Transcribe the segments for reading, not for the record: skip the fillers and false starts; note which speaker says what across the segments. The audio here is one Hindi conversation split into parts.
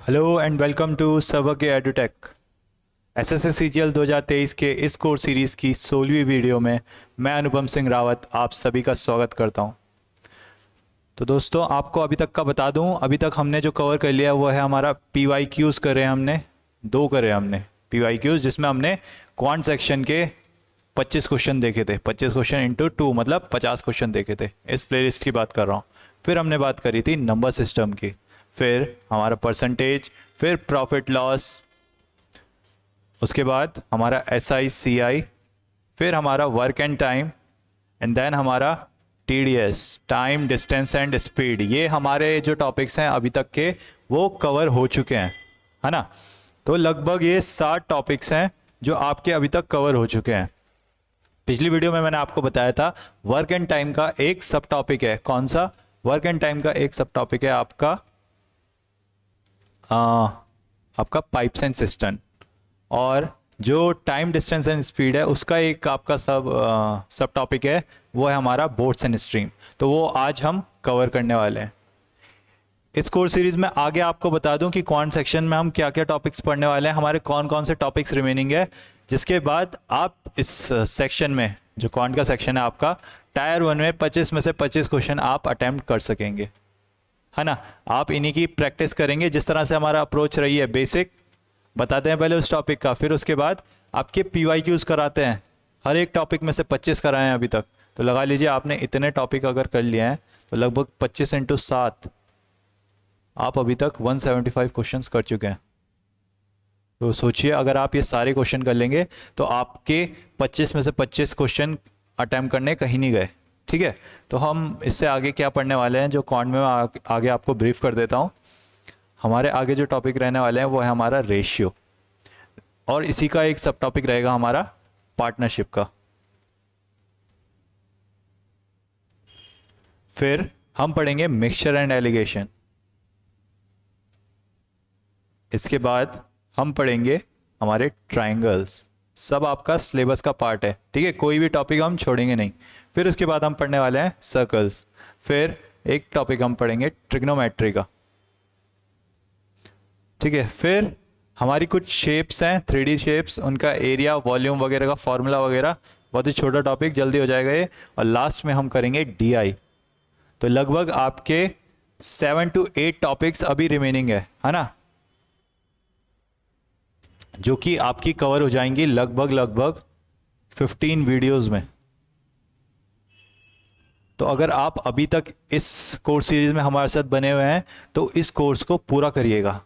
Speaker 1: हेलो एंड वेलकम टू सर्वज्ञ एडुटेक। एसएससी सीजीएल 2023 के इस कोर्स सीरीज़ की 16वीं वीडियो में मैं अनुपम सिंह रावत आप सभी का स्वागत करता हूं। तो दोस्तों, आपको अभी तक का बता दूं, अभी तक हमने जो कवर कर लिया वो है हमारा पीवाईक्यूज़ करे हैं हमने, दो करे हमने पीवाईक्यूज़, जिसमें हमने क्वांट सेक्शन के 25 क्वेश्चन देखे थे। 25 क्वेश्चन इंटू 2 मतलब 50 क्वेश्चन देखे थे। इस प्लेलिस्ट की बात कर रहा हूँ। फिर हमने बात करी थी नंबर सिस्टम की, फिर हमारा परसेंटेज, फिर प्रॉफिट लॉस, उसके बाद हमारा SICI, फिर हमारा work and time, and then हमारा TDS, time distance and speed. ये हमारे जो टॉपिक्स हैं अभी तक के वो कवर हो चुके हैं, है ना। तो लगभग ये 60 टॉपिक्स हैं जो आपके अभी तक कवर हो चुके हैं। पिछली वीडियो में मैंने आपको बताया था वर्क एंड टाइम का एक सब टॉपिक है। कौन सा? वर्क एंड टाइम का एक सब टॉपिक है आपका पाइप्स एंड सिस्टम, और जो टाइम डिस्टेंस एंड स्पीड है उसका एक आपका सब टॉपिक है, वो है हमारा बोट्स एंड स्ट्रीम। तो वो आज हम कवर करने वाले हैं इस कोर्स सीरीज में। आगे आपको बता दूं कि क्वांट सेक्शन में हम क्या क्या टॉपिक्स पढ़ने वाले हैं, हमारे कौन कौन से टॉपिक्स रिमेनिंग है, जिसके बाद आप इस सेक्शन में, जो क्वांट का सेक्शन है आपका, टायर 1 में 25 में से 25 क्वेश्चन आप अटेम्प्ट कर सकेंगे, है ना। आप इन्हीं की प्रैक्टिस करेंगे। जिस तरह से हमारा अप्रोच रही है, बेसिक बताते हैं पहले उस टॉपिक का, फिर उसके बाद आपके PYQs कराते हैं। हर एक टॉपिक में से 25 कराए हैं अभी तक। तो लगा लीजिए आपने इतने टॉपिक अगर कर लिए हैं तो लगभग 25 × 7 आप अभी तक 175 क्वेश्चंस कर चुके हैं। तो सोचिए, अगर आप ये सारे क्वेश्चन कर लेंगे तो आपके 25 में से 25 क्वेश्चन अटैम्प्ट करने कहीं नहीं गए, ठीक है। तो हम इससे आगे क्या पढ़ने वाले हैं, जो क्वांट में आगे आपको ब्रीफ कर देता हूँ। हमारे आगे जो टॉपिक रहने वाले हैं वो है हमारा रेशियो, और इसी का एक सब टॉपिक रहेगा हमारा पार्टनरशिप का। फिर हम पढ़ेंगे मिक्सचर एंड एलिगेशन। इसके बाद हम पढ़ेंगे हमारे ट्रायंगल्स। सब आपका सिलेबस का पार्ट है, ठीक है, कोई भी टॉपिक हम छोड़ेंगे नहीं। फिर उसके बाद हम पढ़ने वाले हैं सर्कल्स। फिर एक टॉपिक हम पढ़ेंगे ट्रिग्नोमेट्री का, ठीक है। फिर हमारी कुछ शेप्स हैं, 3D शेप्स, उनका एरिया, वॉल्यूम वगैरह का फॉर्मूला वगैरह, बहुत ही छोटा टॉपिक, जल्दी हो जाएगा ये। और लास्ट में हम करेंगे DI। तो लगभग आपके 7 to 8 टॉपिक्स अभी रिमेनिंग है ना, जो कि आपकी कवर हो जाएंगी लगभग 15 वीडियोस में। तो अगर आप अभी तक इस कोर्स सीरीज में हमारे साथ बने हुए हैं तो इस कोर्स को पूरा करिएगा।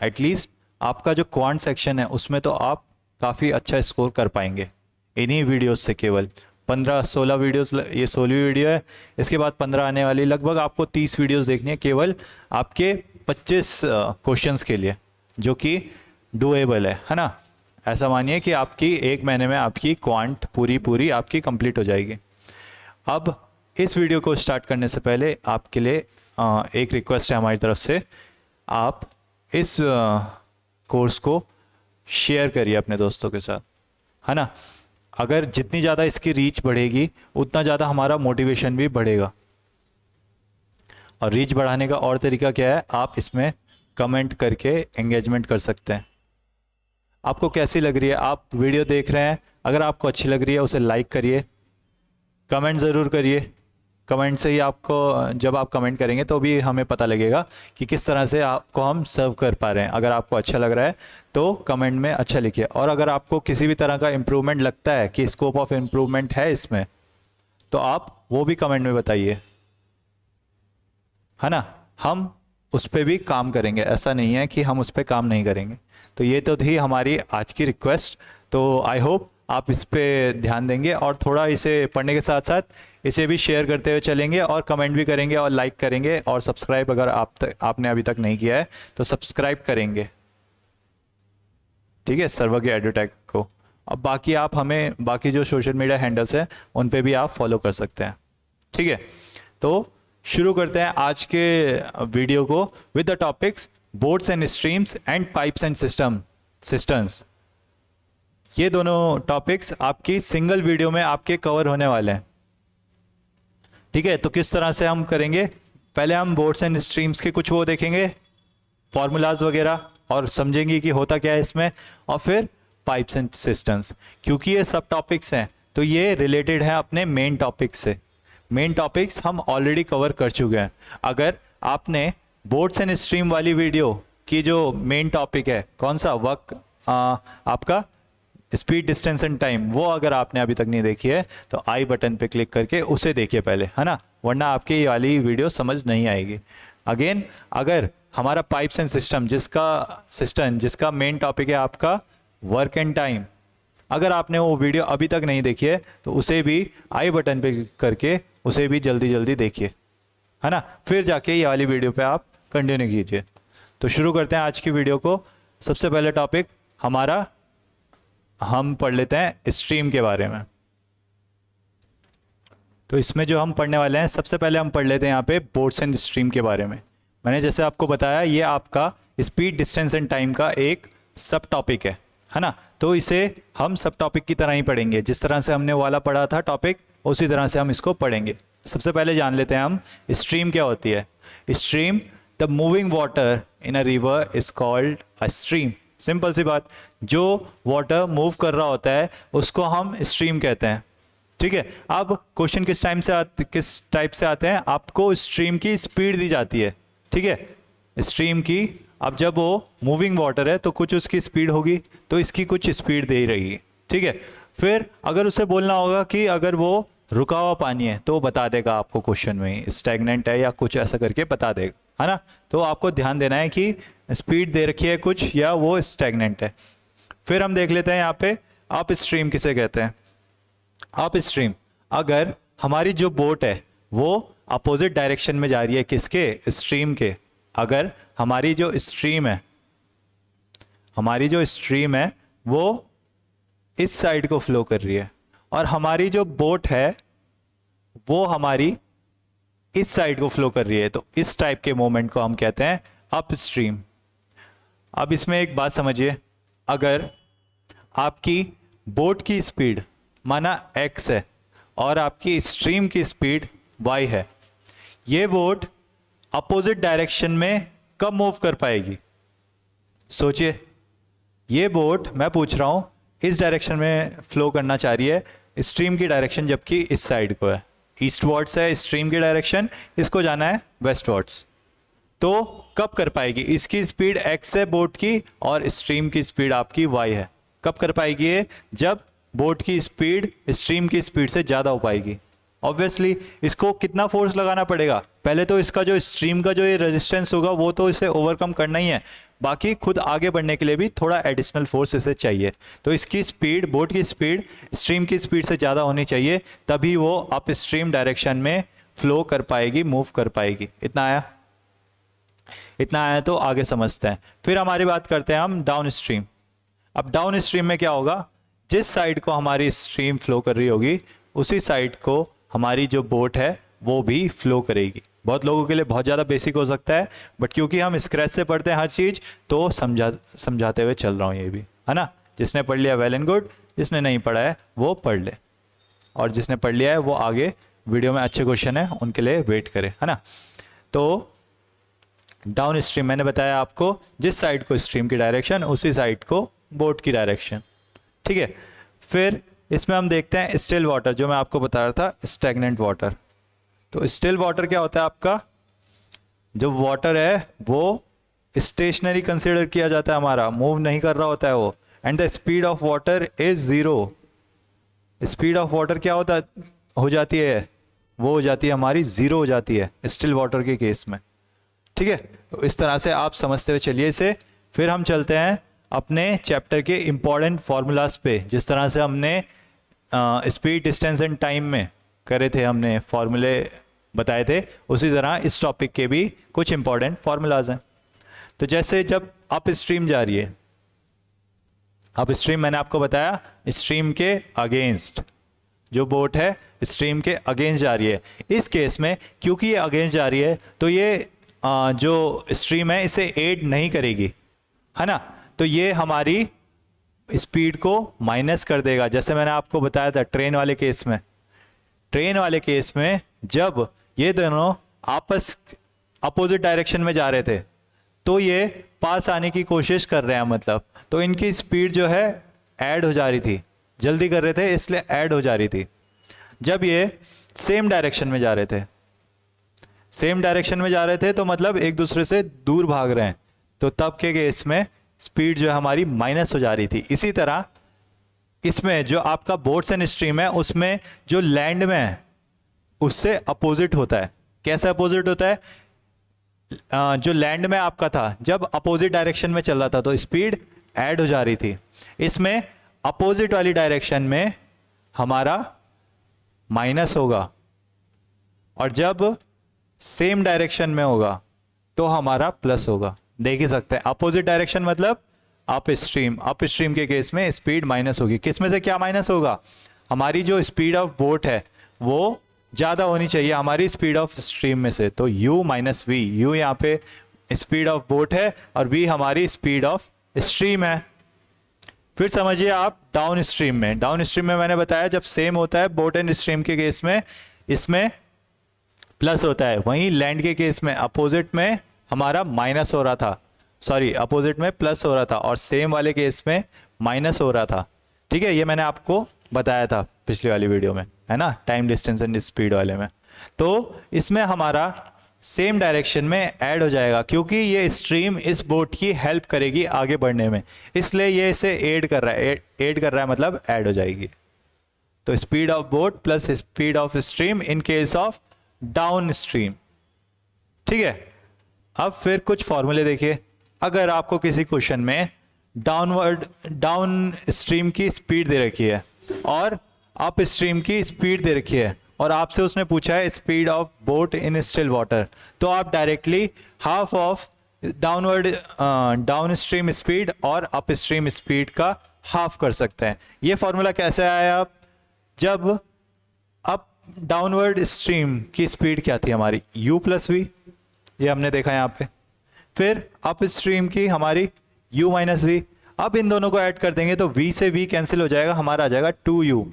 Speaker 1: एटलीस्ट आपका जो क्वांट सेक्शन है उसमें तो आप काफ़ी अच्छा स्कोर कर पाएंगे इन्हीं वीडियोस से। केवल 15-16 वीडियोस, ये 16वीं वीडियो है, इसके बाद 15 आने वाली। लगभग आपको 30 वीडियोस देखनी है केवल आपके 25 क्वेश्चंस के लिए, जो कि डूएबल है ना। ऐसा मानिए कि आपकी 1 महीने में आपकी क्वांट पूरी आपकी कंप्लीट हो जाएगी। अब इस वीडियो को स्टार्ट करने से पहले आपके लिए एक रिक्वेस्ट है हमारी तरफ से। आप इस कोर्स को शेयर करिए अपने दोस्तों के साथ, है ना। अगर जितनी ज़्यादा इसकी रीच बढ़ेगी उतना ज़्यादा हमारा मोटिवेशन भी बढ़ेगा। और रीच बढ़ाने का और तरीका क्या है, आप इसमें कमेंट करके एंगेजमेंट कर सकते हैं। आपको कैसी लग रही है, आप वीडियो देख रहे हैं, अगर आपको अच्छी लग रही है उसे लाइक करिए, कमेंट ज़रूर करिए। कमेंट से ही आपको, जब आप कमेंट करेंगे तो भी हमें पता लगेगा कि किस तरह से आपको हम सर्व कर पा रहे हैं। अगर आपको अच्छा लग रहा है तो कमेंट में अच्छा लिखिए, और अगर आपको किसी भी तरह का इम्प्रूवमेंट लगता है कि स्कोप ऑफ इम्प्रूवमेंट है इसमें, तो आप वो भी कमेंट में बताइए, है ना। हम उस पर भी काम करेंगे, ऐसा नहीं है कि हम उस पर काम नहीं करेंगे। तो ये तो थी हमारी आज की रिक्वेस्ट। तो आई होप आप इस पे ध्यान देंगे और थोड़ा इसे पढ़ने के साथ साथ इसे भी शेयर करते हुए चलेंगे, और कमेंट भी करेंगे और लाइक करेंगे, और सब्सक्राइब अगर आपने अभी तक नहीं किया है तो सब्सक्राइब करेंगे, ठीक है, सर्वज्ञ एडुटेक को। अब बाकी आप हमें बाकी जो सोशल मीडिया हैंडल्स हैं उन पे भी आप फॉलो कर सकते हैं, ठीक है। तो शुरू करते हैं आज के वीडियो को with the topics boats and streams and pipes and systems. ये दोनों टॉपिक्स आपकी सिंगल वीडियो में आपके कवर होने वाले हैं, ठीक है। तो किस तरह से हम करेंगे, पहले हम बोट्स एंड स्ट्रीम्स के कुछ वो देखेंगे, फॉर्मूलाज वगैरह और समझेंगे कि होता क्या है इसमें, और फिर पाइप्स एंड सिस्टम्स। क्योंकि ये सब टॉपिक्स हैं तो ये रिलेटेड है अपने मेन टॉपिक से। मेन टॉपिक्स हम ऑलरेडी कवर कर चुके हैं। अगर आपने बोर्ड्स एंड स्ट्रीम वाली वीडियो की जो मेन टॉपिक है कौन सा, आपका स्पीड डिस्टेंस एंड टाइम, वो अगर आपने अभी तक नहीं देखी है तो आई बटन पे क्लिक करके उसे देखिए पहले, है ना, वरना आपकी ये वाली वीडियो समझ नहीं आएगी। अगेन, अगर हमारा पाइप्स एंड सिस्टम जिसका मेन टॉपिक है आपका वर्क एंड टाइम, अगर आपने वो वीडियो अभी तक नहीं देखी है तो उसे भी आई बटन पे क्लिक करके उसे भी जल्दी जल्दी देखिए, है ना, फिर जाके ये वाली वीडियो पे आप कंटिन्यू कीजिए। तो शुरू करते हैं आज की वीडियो को। सबसे पहले टॉपिक हमारा हम पढ़ लेते हैं स्ट्रीम के बारे में। तो इसमें जो हम पढ़ने वाले हैं, सबसे पहले हम पढ़ लेते हैं यहाँ पे बोर्ड्स एंड स्ट्रीम के बारे में। मैंने जैसे आपको बताया ये आपका स्पीड डिस्टेंस एंड टाइम का एक सब टॉपिक है ना, तो इसे हम सब टॉपिक की तरह ही पढ़ेंगे। जिस तरह से हमने वाला पढ़ा था टॉपिक, उसी तरह से हम इसको पढ़ेंगे। सबसे पहले जान लेते हैं हम स्ट्रीम क्या होती है। Stream, the moving water in a river is called a stream. Simple सी बात, जो वाटर मूव कर रहा होता है उसको हम स्ट्रीम कहते हैं। ठीक है, अब क्वेश्चन किस टाइप से आते हैं, आपको स्ट्रीम की स्पीड दी जाती है। ठीक है, स्ट्रीम की, अब जब वो मूविंग वाटर है तो कुछ उसकी स्पीड होगी, तो इसकी कुछ स्पीड दे रही है। ठीक है, फिर अगर उसे बोलना होगा कि अगर वो रुका हुआ पानी है तो बता देगा आपको क्वेश्चन में स्टैग्नेंट है या कुछ ऐसा करके बता देगा, है ना। तो आपको ध्यान देना है कि स्पीड दे रखी है कुछ या वो स्टैग्नेंट है। फिर हम देख लेते हैं यहाँ पे अप स्ट्रीम किसे कहते हैं। अप स्ट्रीम, अगर हमारी जो बोट है वो अपोजिट डायरेक्शन में जा रही है, किसके, स्ट्रीम के। अगर हमारी जो स्ट्रीम है वो इस साइड को फ्लो कर रही है और हमारी जो बोट है वो हमारी इस साइड को फ्लो कर रही है, तो इस टाइप के मोमेंट को हम कहते हैं अप स्ट्रीम। अब इसमें एक बात समझिए, अगर आपकी बोट की स्पीड माना x है और आपकी स्ट्रीम की स्पीड y है, ये बोट अपोजिट डायरेक्शन में कब मूव कर पाएगी। सोचिए, ये बोट मैं पूछ रहा हूं इस डायरेक्शन में फ्लो करना चाह रही है, स्ट्रीम की डायरेक्शन जबकि इस साइड को है, ईस्टवर्ड्स है स्ट्रीम की डायरेक्शन, इसको जाना है वेस्टवर्ड्स, तो कब कर पाएगी। इसकी स्पीड x है बोट की और स्ट्रीम की स्पीड आपकी y है। कब कर पाएगी ये, जब बोट की स्पीड स्ट्रीम की स्पीड से ज़्यादा हो पाएगी। ऑब्वियसली इसको कितना फोर्स लगाना पड़ेगा, पहले तो इसका जो स्ट्रीम का जो ये रेजिस्टेंस होगा वो तो इसे ओवरकम करना ही है, बाकी खुद आगे बढ़ने के लिए भी थोड़ा एडिशनल फोर्स इसे चाहिए। तो इसकी स्पीड, बोट की स्पीड स्ट्रीम की स्पीड से ज़्यादा होनी चाहिए, तभी वो अप स्ट्रीम डायरेक्शन में फ्लो कर पाएगी, मूव कर पाएगी। इतना आया तो आगे समझते हैं। फिर हमारी बात करते हैं हम डाउन स्ट्रीम। अब डाउन स्ट्रीम में क्या होगा, जिस साइड को हमारी स्ट्रीम फ्लो कर रही होगी उसी साइड को हमारी जो बोट है वो भी फ्लो करेगी। बहुत लोगों के लिए बहुत ज़्यादा बेसिक हो सकता है, बट क्योंकि हम स्क्रैच से पढ़ते हैं हर चीज़, तो समझाते हुए चल रहा हूँ ये भी, है ना। जिसने पढ़ लिया वेल एंड गुड, जिसने नहीं पढ़ा है वो पढ़ ले, और जिसने पढ़ लिया है वो आगे वीडियो में अच्छे क्वेश्चन है उनके लिए वेट करे, है ना। तो डाउन स्ट्रीम मैंने बताया आपको, जिस साइड को स्ट्रीम की डायरेक्शन उसी साइड को बोट की डायरेक्शन। ठीक है, फिर इसमें हम देखते हैं स्टिल वाटर, जो मैं आपको बता रहा था स्टैग्नेंट वाटर। तो स्टिल वाटर क्या होता है आपका, जो वाटर है वो स्टेशनरी कंसीडर किया जाता है, हमारा मूव नहीं कर रहा होता है वो, and the speed of water is zero. Speed of water क्या होता हो जाती है, वो हो जाती है हमारी जीरो हो जाती है स्टिल वाटर के केस में। ठीक है, तो इस तरह से आप समझते हुए चलिए इसे। फिर हम चलते हैं अपने चैप्टर के इम्पॉर्टेंट फार्मूलाज पे। जिस तरह से हमने स्पीड डिस्टेंस एंड टाइम में करे थे, हमने फार्मूले बताए थे, उसी तरह इस टॉपिक के भी कुछ इंपॉर्टेंट फार्मूलाज हैं। तो जैसे जब अप स्ट्रीम जा रही है, अप स्ट्रीम मैंने आपको बताया स्ट्रीम के अगेंस्ट, जो बोट है स्ट्रीम के अगेंस्ट जा रही है। इस केस में क्योंकि ये अगेंस्ट जा रही है तो ये जो स्ट्रीम है इसे एड नहीं करेगी, है ना। तो ये हमारी स्पीड को माइनस कर देगा। जैसे मैंने आपको बताया था ट्रेन वाले केस में जब ये दोनों आपस अपोजिट डायरेक्शन में जा रहे थे तो ये पास आने की कोशिश कर रहे हैं, मतलब तो इनकी स्पीड जो है ऐड हो जा रही थी, जल्दी कर रहे थे इसलिए ऐड हो जा रही थी। जब ये सेम डायरेक्शन में जा रहे थे, सेम डायरेक्शन में जा रहे थे तो मतलब एक दूसरे से दूर भाग रहे हैं, तो तब के केस में स्पीड जो है हमारी माइनस हो जा रही थी। इसी तरह इसमें जो आपका बोट्स एंड स्ट्रीम है उसमें जो लैंड में है उससे अपोजिट होता है। कैसे अपोजिट होता है? जो लैंड में आपका था जब अपोजिट डायरेक्शन में चल रहा था तो स्पीड ऐड हो जा रही थी, इसमें अपोजिट वाली डायरेक्शन में हमारा माइनस होगा, और जब सेम डायरेक्शन में होगा तो हमारा प्लस होगा। देख ही सकते हैं अपोजिट डायरेक्शन मतलब अप स्ट्रीम, अप स्ट्रीम के केस में स्पीड माइनस होगी। किस में से क्या माइनस होगा? हमारी जो स्पीड ऑफ बोट है वो ज़्यादा होनी चाहिए हमारी स्पीड ऑफ स्ट्रीम में से, तो u माइनस वी, u यहाँ पे स्पीड ऑफ बोट है और v हमारी स्पीड ऑफ स्ट्रीम है। फिर समझिए आप डाउन स्ट्रीम में, डाउन स्ट्रीम में मैंने बताया जब सेम होता है बोट एंड स्ट्रीम के केस में इसमें प्लस होता है, वहीं लैंड के केस में अपोजिट में हमारा माइनस हो रहा था, सॉरी अपोजिट में प्लस हो रहा था और सेम वाले केस में माइनस हो रहा था। ठीक है, ये मैंने आपको बताया था पिछली वाली वीडियो में, है ना, टाइम डिस्टेंस एंड स्पीड वाले में। तो इसमें हमारा सेम डायरेक्शन में ऐड हो जाएगा क्योंकि ये स्ट्रीम इस बोट की हेल्प करेगी आगे बढ़ने में, इसलिए ये इसे ऐड कर रहा है, ऐड कर रहा है मतलब ऐड हो जाएगी। तो speed of boat plus speed of stream in case of down stream. ठीक है, अब फिर कुछ फॉर्मूले देखिए। अगर आपको किसी क्वेश्चन में डाउन स्ट्रीम की स्पीड दे रखी है और अप स्ट्रीम की स्पीड दे रखी है और आपसे उसने पूछा है speed of boat in still water, तो आप directly half of down stream speed और अप स्ट्रीम स्पीड का हाफ कर सकते हैं। ये फॉर्मूला कैसे आया? आप जब अप डाउनवर्ड स्ट्रीम की स्पीड क्या थी हमारी u प्लस वी, ये हमने देखा यहाँ पे, फिर अप स्ट्रीम की हमारी u माइनस वी। अब इन दोनों को ऐड कर देंगे तो v से v कैंसिल हो जाएगा, हमारा आ जाएगा 2u।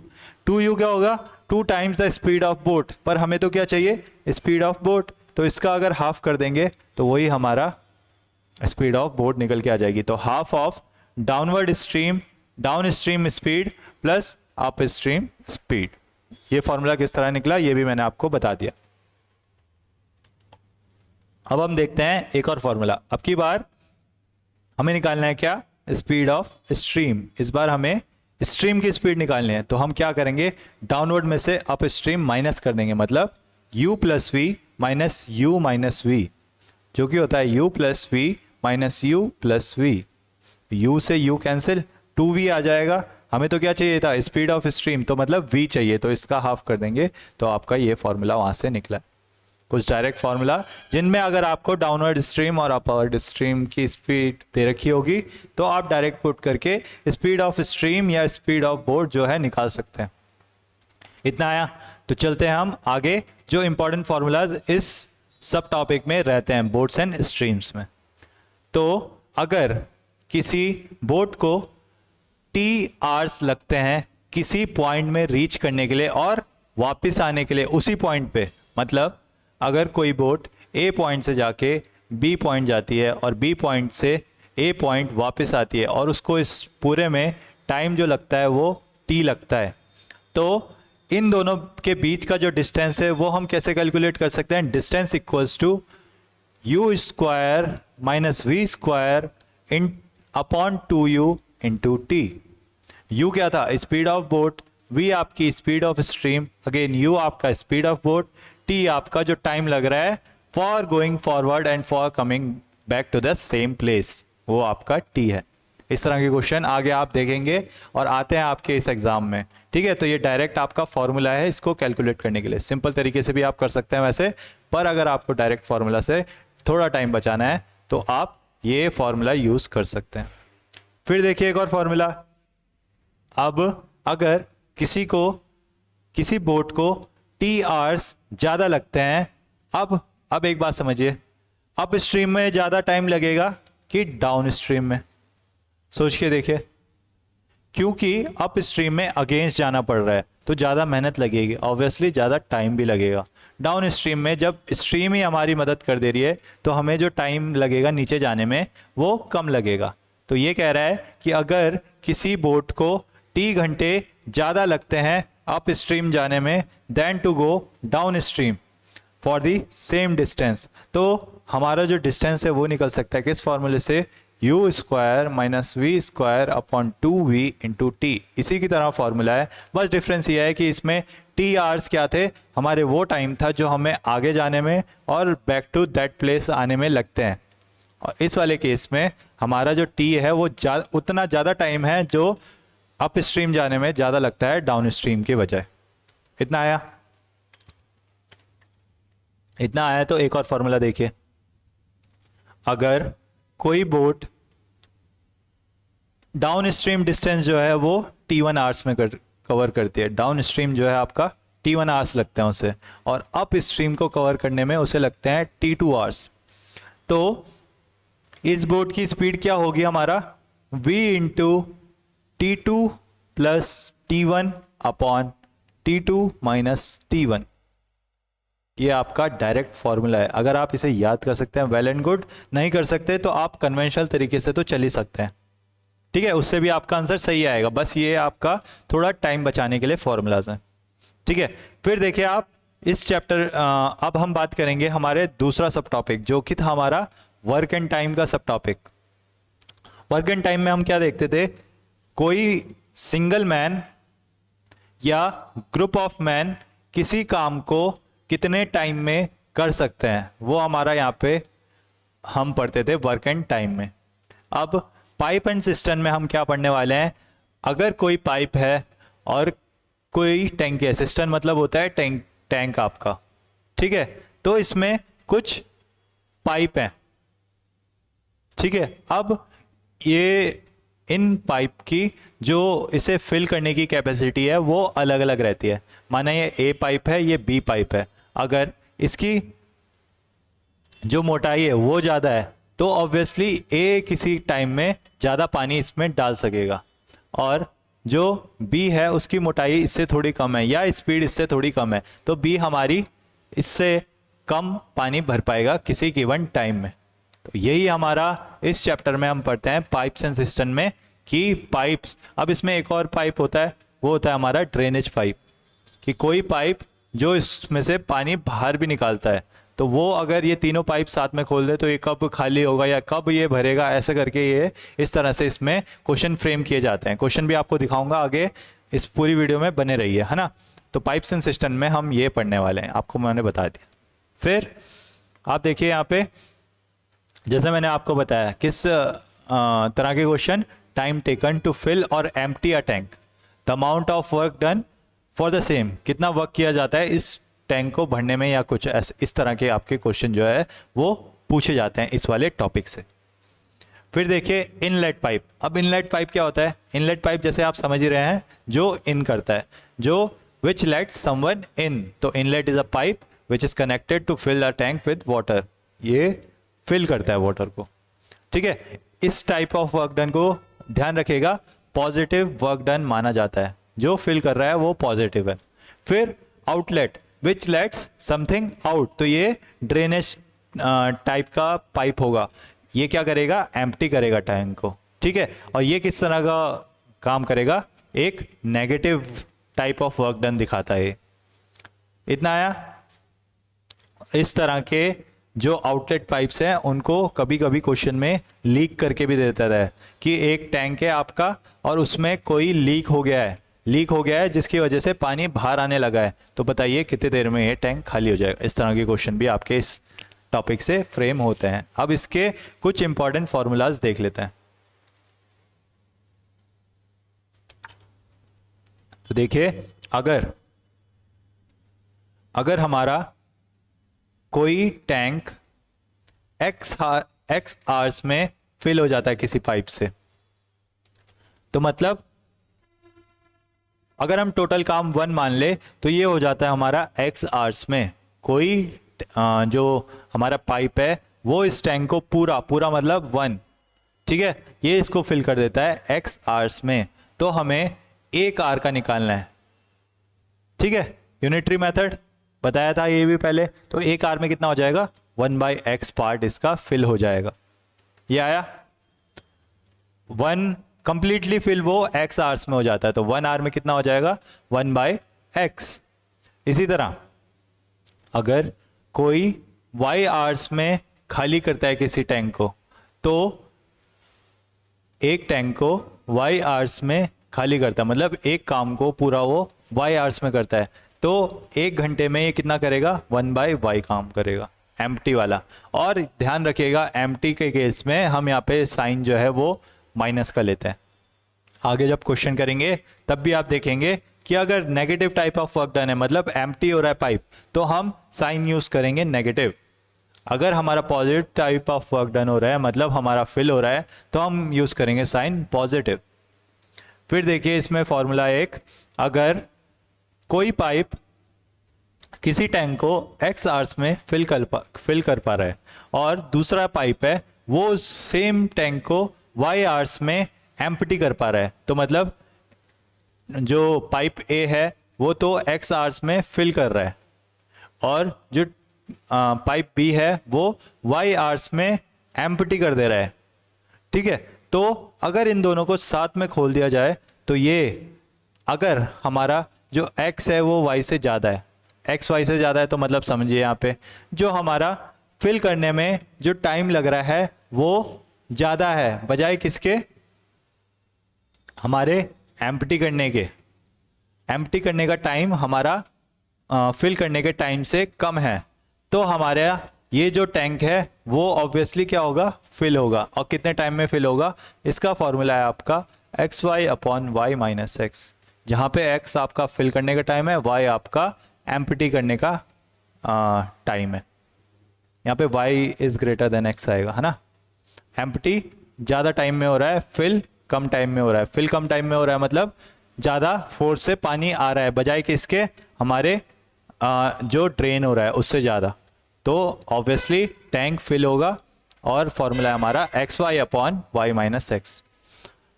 Speaker 1: 2u क्या होगा? 2 times the speed of boat, पर हमें तो क्या चाहिए? स्पीड ऑफ बोट, तो इसका अगर हाफ कर देंगे तो वही हमारा स्पीड ऑफ बोट निकल के आ जाएगी। तो half of downward stream, down stream speed plus up stream speed. ये फॉर्मूला किस तरह निकला ये भी मैंने आपको बता दिया। अब हम देखते हैं एक और फॉर्मूला। अब की बार हमें निकालना है क्या? Speed of stream. इस बार हमें स्ट्रीम की स्पीड निकालनी है, तो हम क्या करेंगे? डाउनवर्ड में से अप स्ट्रीम माइनस कर देंगे, मतलब u plus v minus u minus v, जो कि होता है u plus v minus u plus v. u से u कैंसिल, 2v आ जाएगा। हमें तो क्या चाहिए था? स्पीड ऑफ स्ट्रीम, तो मतलब v चाहिए, तो इसका हाफ कर देंगे, तो आपका ये फॉर्मूला वहां से निकला। कुछ डायरेक्ट फार्मूला जिनमें अगर आपको डाउनवर्ड स्ट्रीम और अपवर्ड स्ट्रीम की स्पीड दे रखी होगी तो आप डायरेक्ट पुट करके स्पीड ऑफ स्ट्रीम या स्पीड ऑफ बोट जो है निकाल सकते हैं। इतना आया, तो चलते हैं हम आगे। जो इंपॉर्टेंट फार्मूलाज इस सब टॉपिक में रहते हैं बोट्स एंड स्ट्रीम्स में। तो अगर किसी बोट को t आवर्स लगते हैं किसी पॉइंट में रीच करने के लिए और वापस आने के लिए उसी पॉइंट पे, मतलब अगर कोई बोट A पॉइंट से जाके B पॉइंट जाती है और B पॉइंट से A पॉइंट वापस आती है और उसको इस पूरे में टाइम जो लगता है वो T लगता है, तो इन दोनों के बीच का जो डिस्टेंस है वो हम कैसे कैलकुलेट कर सकते हैं? Distance equals to u square minus v square in upon 2u into T. u क्या था? स्पीड ऑफ बोट, v आपकी speed of stream, again u आपका स्पीड ऑफ बोट, t आपका जो टाइम लग रहा है for going forward and for coming back to the same place, वो आपका t है। इस तरह के क्वेश्चन आगे आप देखेंगे और आते हैं आपके इस एग्जाम में। ठीक है, तो ये डायरेक्ट आपका फॉर्मूला है इसको कैलकुलेट करने के लिए। सिंपल तरीके से भी आप कर सकते हैं वैसे, पर अगर आपको डायरेक्ट फार्मूला से थोड़ा टाइम बचाना है तो आप ये फॉर्मूला यूज कर सकते हैं। फिर देखिए एक और फॉर्मूला। अब अगर किसी बोट को t आवर्स ज़्यादा लगते हैं, अब एक बात समझिए, अप स्ट्रीम में ज़्यादा टाइम लगेगा कि डाउन स्ट्रीम में? सोच के देखिए, क्योंकि अप स्ट्रीम में अगेंस्ट जाना पड़ रहा है तो ज़्यादा मेहनत लगेगी, ऑब्वियसली ज़्यादा टाइम भी लगेगा। डाउन स्ट्रीम में जब स्ट्रीम ही हमारी मदद कर दे रही है तो हमें जो टाइम लगेगा नीचे जाने में वो कम लगेगा। तो ये कह रहा है कि अगर किसी बोट को t घंटे ज़्यादा लगते हैं अप स्ट्रीम जाने में then to go downstream for the same distance, तो हमारा जो डिस्टेंस है वो निकल सकता है किस फॉर्मूले से, u square minus v square upon 2v into T. इसी की तरह फॉर्मूला है, बस डिफरेंस ये है कि इसमें टी आवर्स क्या थे, हमारे वो टाइम था जो हमें आगे जाने में और बैक टू दैट प्लेस आने में लगते हैं, और इस वाले केस में हमारा जो टी है वो उतना ज़्यादा टाइम है जो अप स्ट्रीम जाने में ज़्यादा लगता है डाउन स्ट्रीम के बजाय। इतना आया? इतना आया तो एक और फॉर्मूला देखिए, अगर कोई बोट डाउन स्ट्रीम डिस्टेंस जो है वो t1 आवर्स में कवर करती है, डाउन स्ट्रीम जो है आपका t1 आवर्स लगते हैं उसे, और अप स्ट्रीम को कवर करने में उसे लगते हैं t2 आवर्स, तो इस बोट की स्पीड क्या होगी हमारा, v into t2 plus t1 upon t2 minus t1। ये आपका डायरेक्ट फॉर्मूला है, अगर आप इसे याद कर सकते हैं वेल एंड गुड, नहीं कर सकते तो आप कन्वेंशनल तरीके से तो चल ही सकते हैं, ठीक है, उससे भी आपका आंसर सही आएगा, बस ये आपका थोड़ा टाइम बचाने के लिए फॉर्मूलाज हैं, ठीक है। फिर देखिए आप इस चैप्टर, अब हम बात करेंगे हमारे दूसरा सब टॉपिक जो कि था हमारा वर्क एंड टाइम का सब टॉपिक। वर्क एंड टाइम में हम क्या देखते थे, कोई सिंगल मैन या ग्रुप ऑफ मैन किसी काम को कितने टाइम में कर सकते हैं, वो हमारा यहाँ पे हम पढ़ते थे वर्क एंड टाइम में। अब पाइप एंड सिस्टम में हम क्या पढ़ने वाले हैं, अगर कोई पाइप है और कोई टैंक है, सिस्टम मतलब होता है टैंक आपका, ठीक है, तो इसमें कुछ पाइप हैं, ठीक है। अब ये इन पाइप की जो इसे फिल करने की कैपेसिटी है वो अलग अलग रहती है, माना ये ए पाइप है, ये बी पाइप है, अगर इसकी जो मोटाई है वो ज़्यादा है तो ऑब्वियसली ए किसी टाइम में ज़्यादा पानी इसमें डाल सकेगा, और जो बी है उसकी मोटाई इससे थोड़ी कम है या स्पीड इससे थोड़ी कम है तो बी हमारी इससे कम पानी भर पाएगा किसी गिवन टाइम में। तो यही हमारा इस चैप्टर में हम पढ़ते हैं पाइप्स एंड सिस्टम में कि पाइप्स, अब इसमें एक और पाइप होता है, वो होता है हमारा ड्रेनेज पाइप, कि कोई पाइप जो इसमें से पानी बाहर भी निकालता है, तो वो अगर ये तीनों पाइप साथ में खोल दे तो ये कब खाली होगा या कब ये भरेगा, ऐसे करके ये इस तरह से इसमें क्वेश्चन फ्रेम किए जाते हैं। क्वेश्चन भी आपको दिखाऊंगा आगे, इस पूरी वीडियो में बने रहिए, है ना। तो पाइप्स एंड सिस्टम में हम ये पढ़ने वाले हैं, आपको मैंने बता दिया। फिर आप देखिए यहाँ पे, जैसे मैंने आपको बताया किस तरह के question, time taken to fill और empty a tank, the amount of work done for the same, कितना वर्क किया जाता है इस टैंक को भरने में, या कुछ इस तरह के आपके क्वेश्चन जो है वो पूछे जाते हैं इस वाले टॉपिक से। फिर देखिए इनलेट पाइप। अब इनलेट पाइप क्या होता है, इनलेट पाइप जैसे आप समझ ही रहे हैं जो इन करता है, जो विच लेट समवन इन, तो inlet is a pipe which is connected to fill the tank with water, ये फिल करता है वाटर को, ठीक है। इस टाइप ऑफ वर्क डन को ध्यान रखिएगा पॉजिटिव वर्क डन माना जाता है, जो फिल कर रहा है वो पॉजिटिव है। फिर outlet which let's something out, तो ये ड्रेनेज टाइप का पाइप होगा, ये क्या करेगा, एम्प्टी करेगा टैंक को, ठीक है। और ये किस तरह का काम करेगा, एक negative type of work done दिखाता है। इतना आया। इस तरह के जो आउटलेट पाइप्स हैं उनको कभी कभी क्वेश्चन में लीक करके भी देता है कि एक टैंक है आपका और उसमें कोई लीक हो गया है जिसकी वजह से पानी बाहर आने लगा है, तो बताइए कितनी देर में ये टैंक खाली हो जाएगा। इस तरह के क्वेश्चन भी आपके इस टॉपिक से फ्रेम होते हैं। अब इसके कुछ इंपॉर्टेंट फॉर्मूलाज देख लेते हैं। तो देखिए, अगर हमारा कोई टैंक एक्स आवर्स में फिल हो जाता है किसी पाइप से, तो मतलब अगर हम टोटल काम 1 मान ले तो ये हो जाता है हमारा एक्स आवर्स में। कोई जो हमारा पाइप है वो इस टैंक को पूरा मतलब 1 ठीक है, ये इसको फिल कर देता है x आवर्स में, तो हमें 1 आवर का निकालना है। ठीक है, यूनिटरी मेथड बताया था ये भी पहले, तो 1 आवर में कितना हो जाएगा, 1/x पार्ट इसका फिल हो जाएगा। ये आया 1 कंप्लीटली फिल वो x आवर्स में हो जाता है, तो 1 आवर में कितना हो जाएगा, 1/x। इसी तरह अगर कोई y आवर्स में खाली करता है किसी टैंक को, तो एक टैंक को y आवर्स में खाली करता है, मतलब एक काम को पूरा वो y आवर्स में करता है, तो 1 घंटे में ये कितना करेगा, 1/y काम करेगा, एम्प्टी वाला। और ध्यान रखिएगा एम्प्टी के केस में हम यहाँ पे साइन जो है वो माइनस का लेते हैं। आगे जब क्वेश्चन करेंगे तब भी आप देखेंगे कि अगर negative type of work done है, मतलब एम्प्टी हो रहा है पाइप, तो हम साइन यूज करेंगे नेगेटिव। अगर हमारा positive type of work done हो रहा है, मतलब हमारा फिल हो रहा है, तो हम यूज करेंगे साइन पॉजिटिव। फिर देखिए इसमें फॉर्मूला एक, अगर कोई पाइप किसी टैंक को x आवर्स में फिल कर पा रहा है और दूसरा पाइप है वो सेम टैंक को y आवर्स में एम्प्टी कर पा रहा है, तो मतलब जो पाइप A है वो तो x आवर्स में फिल कर रहा है और जो पाइप B है वो y आवर्स में एम्प्टी कर दे रहा है। ठीक है, तो अगर इन दोनों को साथ में खोल दिया जाए तो ये, अगर हमारा जो x है वो y से ज़्यादा है, x y से ज़्यादा है, तो मतलब समझिए यहाँ पे जो हमारा फिल करने में जो टाइम लग रहा है वो ज़्यादा है बजाय किसके, हमारे एम्प्टी करने के। एम्प्टी करने का टाइम हमारा फिल करने के टाइम से कम है, तो हमारा ये जो टैंक है वो ऑब्वियसली क्या होगा, फिल होगा। और कितने टाइम में फिल होगा, इसका फॉर्मूला है आपका xy/y माइनस x, जहाँ पे x आपका फिल करने का टाइम है, y आपका एम्प्टी करने का टाइम है। यहाँ पे y is greater than x आएगा, है ना। एम्प्टी ज़्यादा टाइम में हो रहा है, फिल कम टाइम में हो रहा है। फिल कम टाइम में हो रहा है मतलब ज़्यादा फोर्स से पानी आ रहा है बजाय कि इसके हमारे जो ड्रेन हो रहा है उससे ज़्यादा, तो ऑब्वियसली टैंक फिल होगा और फॉर्मूला है हमारा xy/y माइनस x।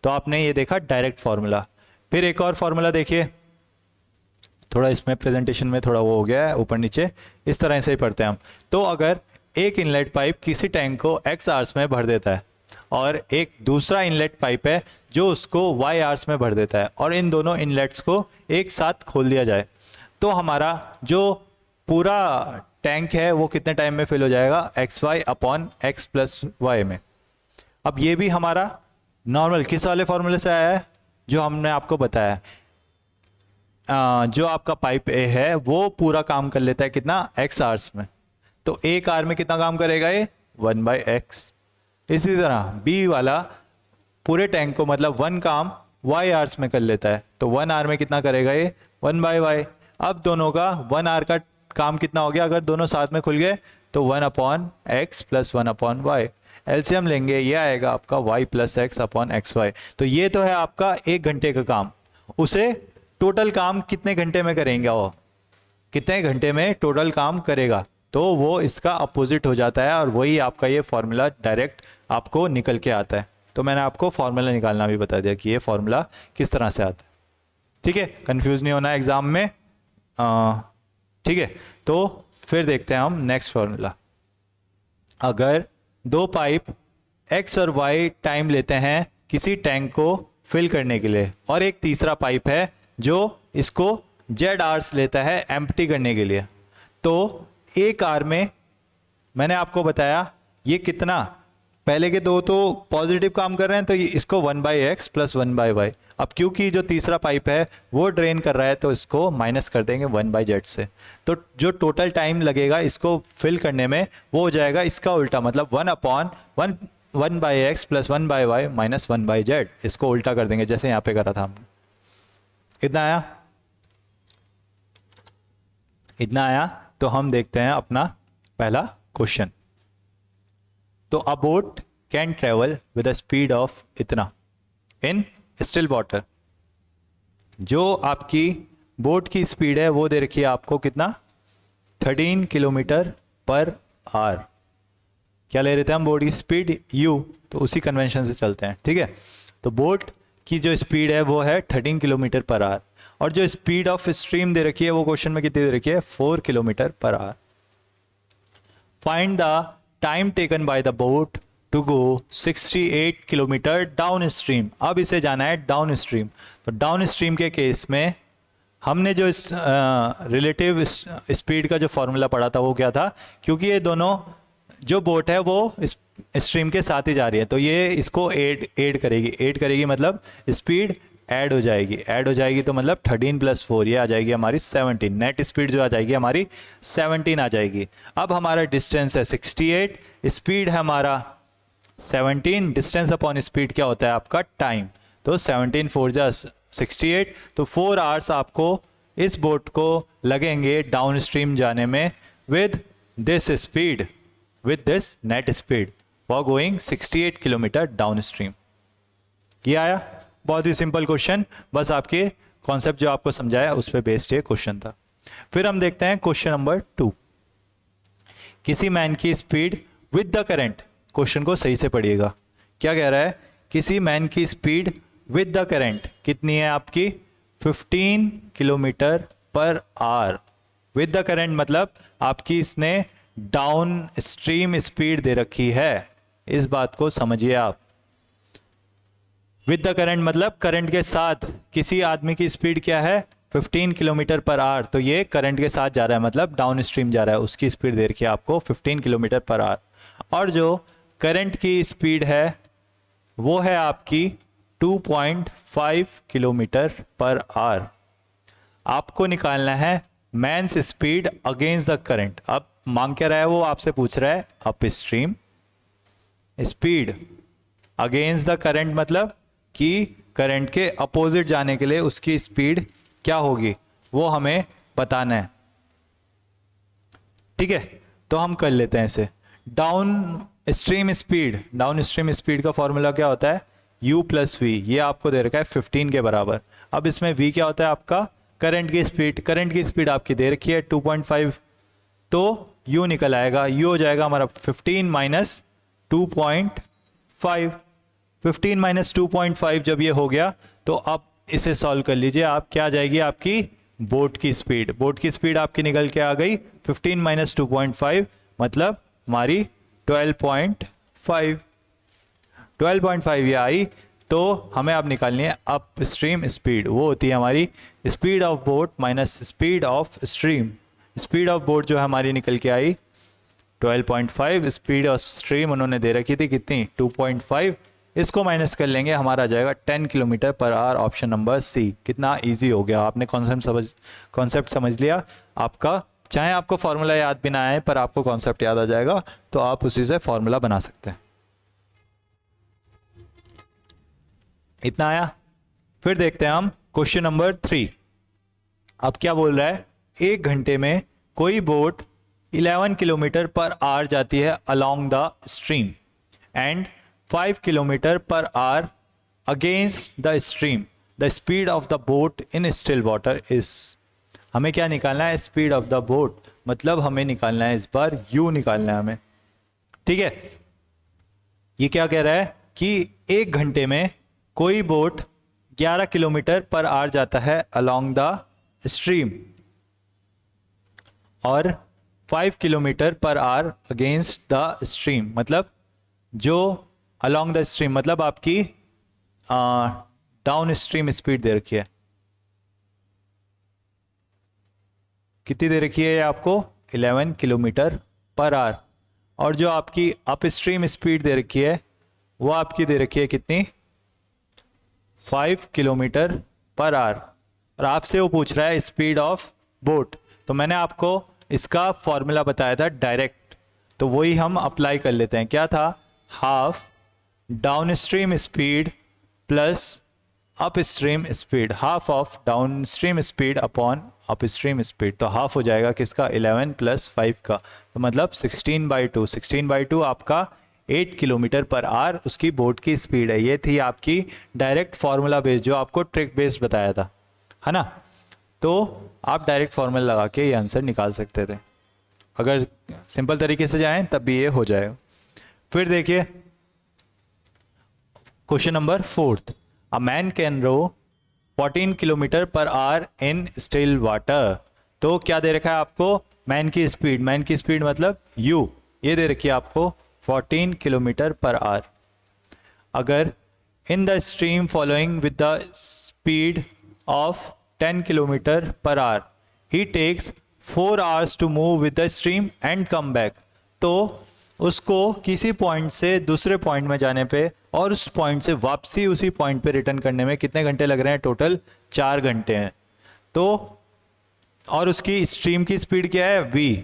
Speaker 1: तो आपने ये देखा डायरेक्ट फॉर्मूला। फिर एक और फॉर्मूला देखिए, थोड़ा इसमें प्रेजेंटेशन में थोड़ा वो हो गया है ऊपर नीचे, इस तरह से ही पढ़ते हैं हम। तो अगर एक इनलेट पाइप किसी टैंक को x आवर्स में भर देता है और एक दूसरा इनलेट पाइप है जो उसको y आवर्स में भर देता है, और इन दोनों इनलेट्स को एक साथ खोल दिया जाए, तो हमारा जो पूरा टैंक है वो कितने टाइम में फिल हो जाएगा, xy/x+y में। अब ये भी हमारा नॉर्मल किस वाले फॉर्मूले से आया है, जो हमने आपको बताया। जो आपका पाइप ए है वो पूरा काम कर लेता है कितना, x आवर्स में, तो 1 आवर में कितना काम करेगा ये, 1/x। इसी तरह बी वाला पूरे टैंक को मतलब 1 काम y आवर्स में कर लेता है, तो 1 आवर में कितना करेगा ये, 1/y। अब दोनों का 1 आवर का काम कितना हो गया, अगर दोनों साथ में खुल गए तो 1/x + 1/y। एलसीएम लेंगे, ये आएगा आपका y + x/xy। तो ये तो है आपका 1 घंटे का काम, उसे टोटल काम कितने घंटे में करेंगे, वो कितने घंटे में टोटल काम करेगा, तो वो इसका अपोजिट हो जाता है, और वही आपका ये फॉर्मूला डायरेक्ट आपको निकल के आता है। तो मैंने आपको फॉर्मूला निकालना भी बता दिया कि ये फॉर्मूला किस तरह से आता है। ठीक है, कंफ्यूज नहीं होना एग्जाम में। ठीक है, तो फिर देखते हैं हम नेक्स्ट फॉर्मूला। अगर 2 पाइप x और y टाइम लेते हैं किसी टैंक को फिल करने के लिए, और एक तीसरा पाइप है जो इसको z आवर्स लेता है एम्प्टी करने के लिए, तो 1 आवर में मैंने आपको बताया ये कितना, पहले के 2 तो पॉजिटिव काम कर रहे हैं, तो ये इसको 1/x + 1/y। अब क्योंकि जो तीसरा पाइप है वो ड्रेन कर रहा है, तो इसको माइनस कर देंगे 1/z से, तो जो टोटल टाइम लगेगा इसको फिल करने में वो हो जाएगा इसका उल्टा, मतलब 1/x + 1/y माइनस 1/z। इसको उल्टा कर देंगे जैसे यहाँ पे करा था हमने। इतना आया, इतना आया। तो हम देखते हैं अपना पहला क्वेश्चन। तो अ boat can travel with a speed of इतना इन स्टिल वाटर। जो आपकी बोट की स्पीड है वो दे रखी है आपको कितना, 13 किलोमीटर पर आवर। क्या ले रहे थे हम, बोट की स्पीड u, तो उसी कन्वेंशन से चलते हैं, ठीक है। तो बोट की जो स्पीड है वो है 13 किलोमीटर पर आवर, और जो स्पीड ऑफ स्ट्रीम दे रखी है वो क्वेश्चन में कितनी दे रखी है, 4 kilometre per hour. Find the time taken by the boat to go 68 kilometre downstream. अब इसे जाना है डाउन स्ट्रीम। तो डाउन स्ट्रीम के केस में हमने जो रिलेटिव स्पीड का जो फॉर्मूला पढ़ा था वो क्या था, क्योंकि ये दोनों जो बोट है वो स्ट्रीम के साथ ही जा रही है, तो ये इसको ऐड करेगी मतलब स्पीड ऐड हो जाएगी तो मतलब 13 + 4 ये आ जाएगी हमारी 17, नेट स्पीड जो आ जाएगी हमारी 17 आ जाएगी। अब हमारा डिस्टेंस है 68, स्पीड है हमारा 17, डिस्टेंस अपॉन स्पीड क्या होता है आपका, टाइम। तो 17 4 जा 68, तो 4 आवर्स आपको इस बोट को लगेंगे डाउन स्ट्रीम जाने में with this speed, with this net speed for going 68 kilometre down stream. ये आया, बहुत ही सिंपल क्वेश्चन, बस आपके कॉन्सेप्ट जो आपको समझाया उस पर बेस्ड ये क्वेश्चन था। फिर हम देखते हैं क्वेश्चन नंबर 2। किसी मैन की speed with the current, question को सही से पढ़िएगा, क्या कह रहा है, किसी मैन की स्पीड विद द करंट कितनी है आपकी, 15 kilometre per our. With the current मतलब आपकी इसने डाउन स्ट्रीम स्पीड दे रखी है, इस बात को समझिए आप। विद द करंट मतलब करंट के साथ किसी आदमी की स्पीड क्या है, 15 किलोमीटर पर आवर, तो ये करंट के साथ जा रहा है मतलब डाउन स्ट्रीम जा रहा है, उसकी स्पीड दे रखी है आपको 15 किलोमीटर पर आवर। और जो करंट की स्पीड है वो है आपकी 2.5 किलोमीटर पर आवर। आपको निकालना है man's speed against the current. अब मांग क्या रहा है, वो आपसे पूछ रहा है up stream speed against the current, मतलब कि करंट के अपोजिट जाने के लिए उसकी स्पीड क्या होगी वो हमें बताना है, ठीक है। तो हम कर लेते हैं इसे। डाउन स्ट्रीम स्पीड का फॉर्मूला क्या होता है, u + v, ये आपको दे रखा है 15 के बराबर। अब इसमें v क्या होता है आपका, करंट की स्पीड आपकी दे रखी है 2.5, तो u निकल आएगा, u हो जाएगा हमारा 15 - 2.5। 15 - 2.5 जब ये हो गया तो अब इसे सॉल्व कर लीजिए आप, क्या आ जाएगी आपकी बोट की स्पीड आपकी निकल के आ गई 15 - 2.5 मतलब हमारी 12.5 ये आई। तो हमें अब निकालनी है अप स्ट्रीम स्पीड, वो होती है हमारी speed of boat minus speed of stream. Speed of boat जो है हमारी निकल के आई 12.5, स्पीड ऑफ स्ट्रीम उन्होंने दे रखी थी कितनी, 2.5, इसको माइनस कर लेंगे, हमारा आ जाएगा 10 kilometre per our, option number C. कितना इजी हो गया, आपने कॉन्सेप्ट समझ लिया आपका, चाहे आपको फॉर्मूला याद भी ना आए पर आपको कॉन्सेप्ट याद आ जाएगा तो आप उसी से फॉर्मूला बना सकते हैं। इतना आया। फिर देखते हैं हम क्वेश्चन नंबर 3। अब क्या बोल रहा है, 1 घंटे में कोई बोट 11 किलोमीटर पर आवर जाती है along the stream and 5 kilometre per our against the stream, the speed of the boat in still water is. हमें क्या निकालना है, स्पीड ऑफ द बोट, मतलब हमें निकालना है इस बार u निकालना है हमें, ठीक है। ये क्या कह रहा है कि 1 घंटे में कोई बोट 11 किलोमीटर पर आवर जाता है अलोंग द स्ट्रीम और 5 kilometre per our against the stream, मतलब जो अलोंग द स्ट्रीम मतलब आपकी डाउन स्ट्रीम स्पीड दे रखी है, कितनी दे रखी है आपको 11 किलोमीटर पर आवर, और जो आपकी अप स्ट्रीम स्पीड दे रखी है वो आपकी दे रखी है कितनी 5 किलोमीटर पर आवर, और आपसे वो पूछ रहा है स्पीड ऑफ बोट। तो मैंने आपको इसका फॉर्मूला बताया था डायरेक्ट, तो वही हम अप्लाई कर लेते हैं। क्या था, half down stream speed plus up stream speed, half of down stream speed upon up stream speed, तो हाफ हो जाएगा किसका 11 + 5 का, तो मतलब 16/2। 16/2 आपका 8 किलोमीटर पर आवर उसकी बोट की स्पीड है। ये थी आपकी डायरेक्ट फार्मूला बेस्ड, जो आपको ट्रिक बेस्ड बताया था, है ना। तो आप डायरेक्ट फार्मूला लगा के ये आंसर निकाल सकते थे, अगर सिंपल तरीके से जाएं तब भी ये हो जाएगा। फिर देखिए question number 4, a man can row 14 kilometre per hour in still water. तो क्या दे रखा है आपको, मैन की स्पीड मतलब यू, ये दे रखी है आपको 14 किलोमीटर पर आवर। अगर in the stream following with the speed of 10 kilometre per hour ही takes 4 hours to move with the stream and come back. तो उसको किसी पॉइंट से दूसरे पॉइंट में जाने पे और उस पॉइंट से वापसी उसी पॉइंट पे रिटर्न करने में कितने घंटे लग रहे हैं, टोटल 4 घंटे हैं। तो और उसकी स्ट्रीम की स्पीड क्या है, v,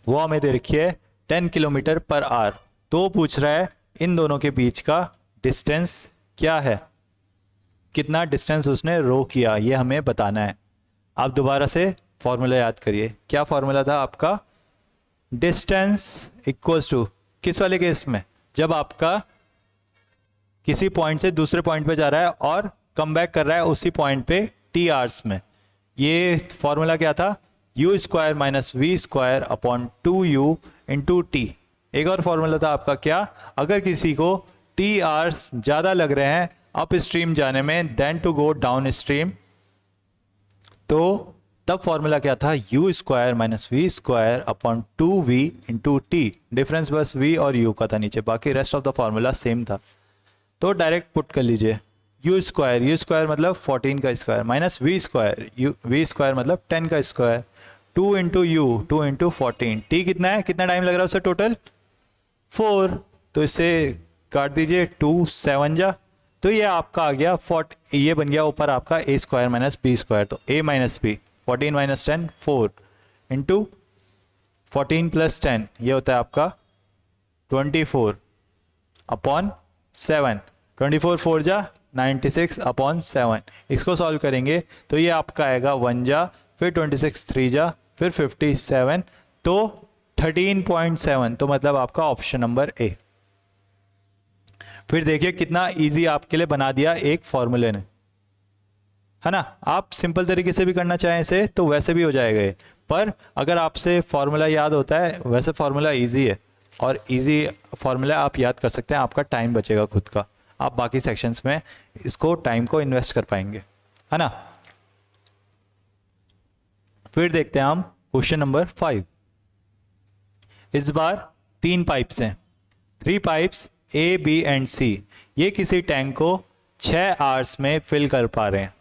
Speaker 1: वो हमें दे रखी है 10 किलोमीटर पर आवर। तो पूछ रहा है इन दोनों के बीच का डिस्टेंस क्या है, कितना डिस्टेंस उसने रो किया, ये हमें बताना है। आप दोबारा से फॉर्मूला याद करिए, क्या फॉर्मूला था आपका, डिस्टेंस इक्वल्स टू, किस वाले केस में, जब आपका किसी पॉइंट से दूसरे पॉइंट पे जा रहा है और कम बैक कर रहा है उसी पॉइंट पे t आवर्स में। ये फॉर्मूला क्या था, u square minus v square upon 2u into T. एक और फॉर्मूला था आपका क्या, अगर किसी को t आवर्स ज़्यादा लग रहे हैं अप स्ट्रीम जाने में then to go downstream, तो तब फॉर्मूला क्या था, u square minus v square upon 2v into T. Difference बस v और u का था नीचे, बाकी rest of the formula same था। तो डायरेक्ट पुट कर लीजिए, u स्क्वायर मतलब 14 का स्क्वायर माइनस v स्क्वायर मतलब 10 का square, 2 into you 2 into 14, t कितना है, कितना टाइम लग रहा है उससे, टोटल 4। तो इसे काट दीजिए, 2 7 जा, तो ये आपका आ गया ये बन गया ऊपर आपका a square minus b square. तो a minus b 14 minus 10 4 into 14 plus 10 ये होता है आपका 24 अपॉन 7, 24 4 जा 96 अपॉन 7। इसको सॉल्व करेंगे तो ये आपका आएगा 1 जा, फिर 26 3 जा, फिर 57, तो 13.7। तो मतलब आपका ऑप्शन नंबर ए। फिर देखिए कितना इजी आपके लिए बना दिया एक फॉर्मूले ने, है ना। आप सिंपल तरीके से भी करना चाहें इसे तो वैसे भी हो जाएगा ये, पर अगर आपसे फॉर्मूला याद होता है, वैसे फॉर्मूला इजी है और इजी फॉर्मूला आप याद कर सकते हैं, आपका टाइम बचेगा खुद का, आप बाकी सेक्शंस में इसको टाइम को इन्वेस्ट कर पाएंगे, है ना। फिर देखते हैं हम क्वेश्चन नंबर 5। इस बार 3 पाइप्स हैं, 3 pipes A, B and C। ये किसी टैंक को 6 आवर्स में फिल कर पा रहे हैं।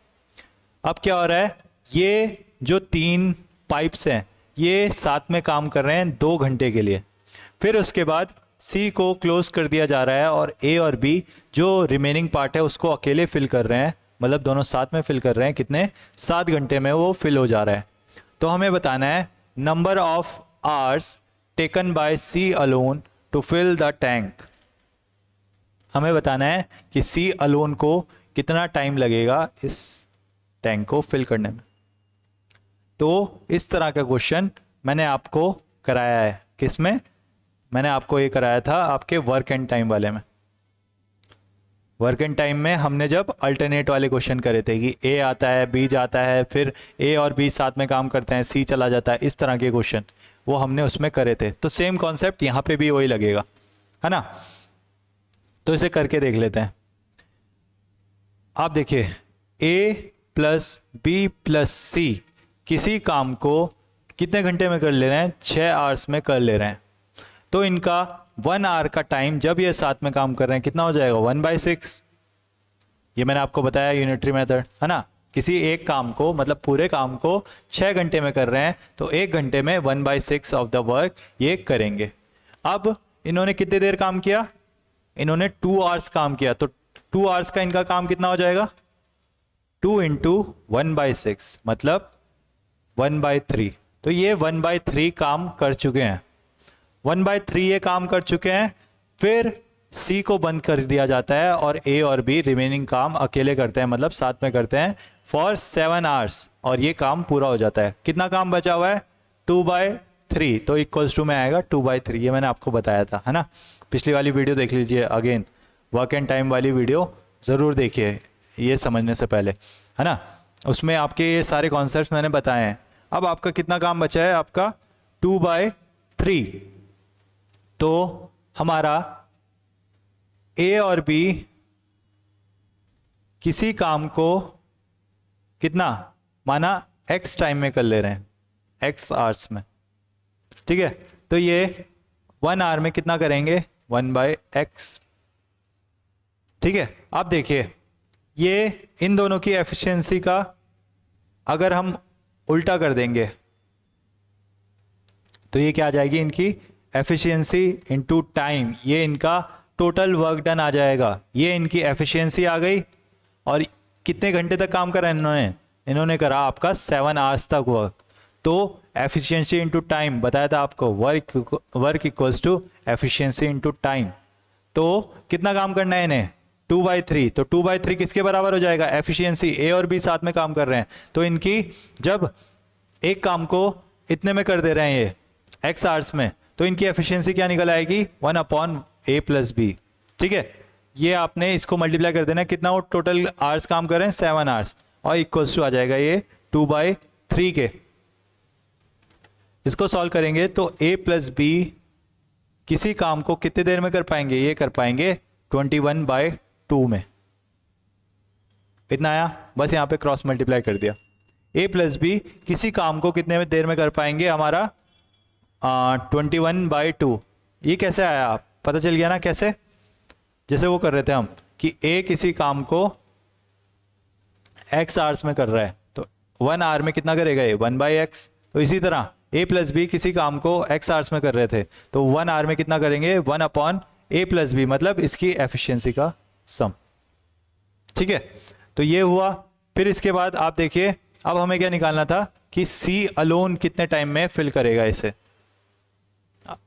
Speaker 1: अब क्या हो रहा है, ये जो 3 पाइप्स हैं ये साथ में काम कर रहे हैं 2 घंटे के लिए। फिर उसके बाद C को क्लोज कर दिया जा रहा है और A और B जो रिमेनिंग पार्ट है उसको अकेले फिल कर रहे हैं, मतलब दोनों साथ में फिल कर रहे हैं। कितने, 7 घंटे में वो फिल हो जा रहा है। तो हमें बताना है number of hours taken by C alone to fill the tank. हमें बताना है कि C अलोन को कितना टाइम लगेगा इस टैंक को फिल करने में। तो इस तरह का क्वेश्चन मैंने आपको कराया है, किसमें, मैंने आपको ये कराया था आपके वर्क एंड टाइम वाले में। वर्क एंड टाइम में हमने जब अल्टरनेट वाले क्वेश्चन करे थे कि A आता है, B जाता है, फिर A और B साथ में काम करते हैं, C चला जाता है, इस तरह के क्वेश्चन वो हमने उसमें करे थे। तो सेम कॉन्सेप्ट यहाँ पे भी वही लगेगा, है ना। तो इसे करके देख लेते हैं। आप देखिए A plus B plus C किसी काम को कितने घंटे में कर ले रहे हैं, 6 आवर्स में कर ले रहे हैं। तो इनका 1 आवर का टाइम जब ये साथ में काम कर रहे हैं कितना हो जाएगा, 1/6। ये मैंने आपको बताया यूनिटरी मेथड, है ना। किसी एक काम को मतलब पूरे काम को 6 घंटे में कर रहे हैं तो 1 घंटे में 1/6 ऑफ द वर्क ये करेंगे। अब इन्होंने कितनी देर काम किया, इन्होंने 2 आवर्स काम किया, तो 2 आवर्स का इनका काम कितना हो जाएगा, 2 इंटू 1/6 मतलब 1/3। तो ये 1/3 काम कर चुके हैं, 1/3 ये काम कर चुके हैं। फिर C को बंद कर दिया जाता है और A और B रिमेनिंग काम अकेले करते हैं, मतलब साथ में करते हैं फॉर 7 आवर्स और ये काम पूरा हो जाता है। कितना काम बचा हुआ है, 2/3, तो इक्वल्स टू में आएगा 2/3। ये मैंने आपको बताया था, है ना। पिछली वाली वीडियो देख लीजिए, अगेन वर्क एंड टाइम वाली वीडियो ज़रूर देखिए ये समझने से पहले, है ना। उसमें आपके ये सारे कॉन्सेप्ट्स मैंने बताए हैं। अब आपका कितना काम बचा है, आपका 2/3। तो हमारा ए और बी किसी काम को कितना माना एक्स टाइम में कर ले रहे हैं, एक्स आवर्स में, ठीक है। तो ये 1 आवर में कितना करेंगे, 1/x, ठीक है। अब देखिए ये इन दोनों की एफिशिएंसी का अगर हम उल्टा कर देंगे तो ये क्या आ जाएगी, इनकी एफिशिएंसी इनटू टाइम, ये इनका टोटल वर्क डन आ जाएगा। ये इनकी एफिशिएंसी आ गई। और कितने घंटे तक काम करा इन्होंने करा आपका 7 आवर्स तक वर्क। तो एफिशिएंसी इनटू टाइम बताया था आपको, work equals to efficiency into time. तो कितना काम करना है इन्हें, 2/3। तो 2/3 किसके बराबर हो जाएगा, एफिशिएंसी। ए और बी साथ में काम कर रहे हैं, तो इनकी जब एक काम को इतने में कर दे रहे हैं ये एक्स आवर्स में, तो इनकी एफिशिएंसी क्या निकल आएगी, 1/a+b, ठीक है। ये आपने इसको मल्टीप्लाई कर देना, कितना वो टोटल आवर्स काम कर रहे हैं, 7 आवर्स, और इक्वल्स टू आ जाएगा ये 2/3 के। इसको सॉल्व करेंगे तो a+b किसी काम को कितने देर में कर पाएंगे, ये कर पाएंगे 21/2 में। इतना आया, बस यहाँ पे क्रॉस मल्टीप्लाई कर दिया। a+b किसी काम को कितने में देर में कर पाएंगे, हमारा 21/2। ये कैसे आया, पता चल गया ना कैसे, जैसे वो कर रहे थे हम कि a किसी काम को x आवर्स में कर रहा है, तो 1 आवर में कितना करेगा ये, 1/x। तो इसी तरह a+b किसी काम को x आवर्स में कर रहे थे, तो 1 आवर में कितना करेंगे, 1/a+b, मतलब इसकी एफिशिएंसी का सम, ठीक है। तो ये हुआ। फिर इसके बाद आप देखिए अब हमें क्या निकालना था कि C अलोन कितने टाइम में फिल करेगा इसे।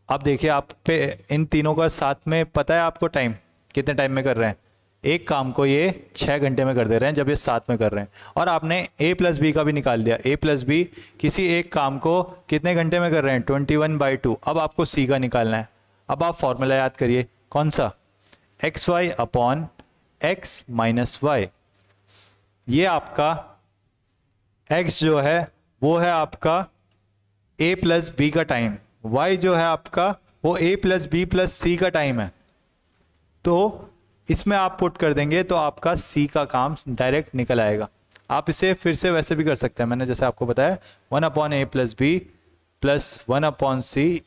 Speaker 1: अब देखिए आप पे इन तीनों का साथ में पता है आपको टाइम कितने टाइम में कर रहे हैं, एक काम को ये 6 घंटे में कर दे रहे हैं जब ये साथ में कर रहे हैं। और आपने a+b का भी निकाल दिया, a+b किसी एक काम को कितने घंटे में कर रहे हैं, 21/2। अब आपको C का निकालना है। अब आप फॉर्मूला याद करिए, कौन सा, xy/x - y। ये आपका x जो है वो है आपका a+b का टाइम, y जो है आपका वो a+b+c का टाइम है। तो इसमें आप पुट कर देंगे तो आपका C का काम डायरेक्ट निकल आएगा। आप इसे फिर से वैसे भी कर सकते हैं, मैंने जैसे आपको बताया 1/a+b + 1/c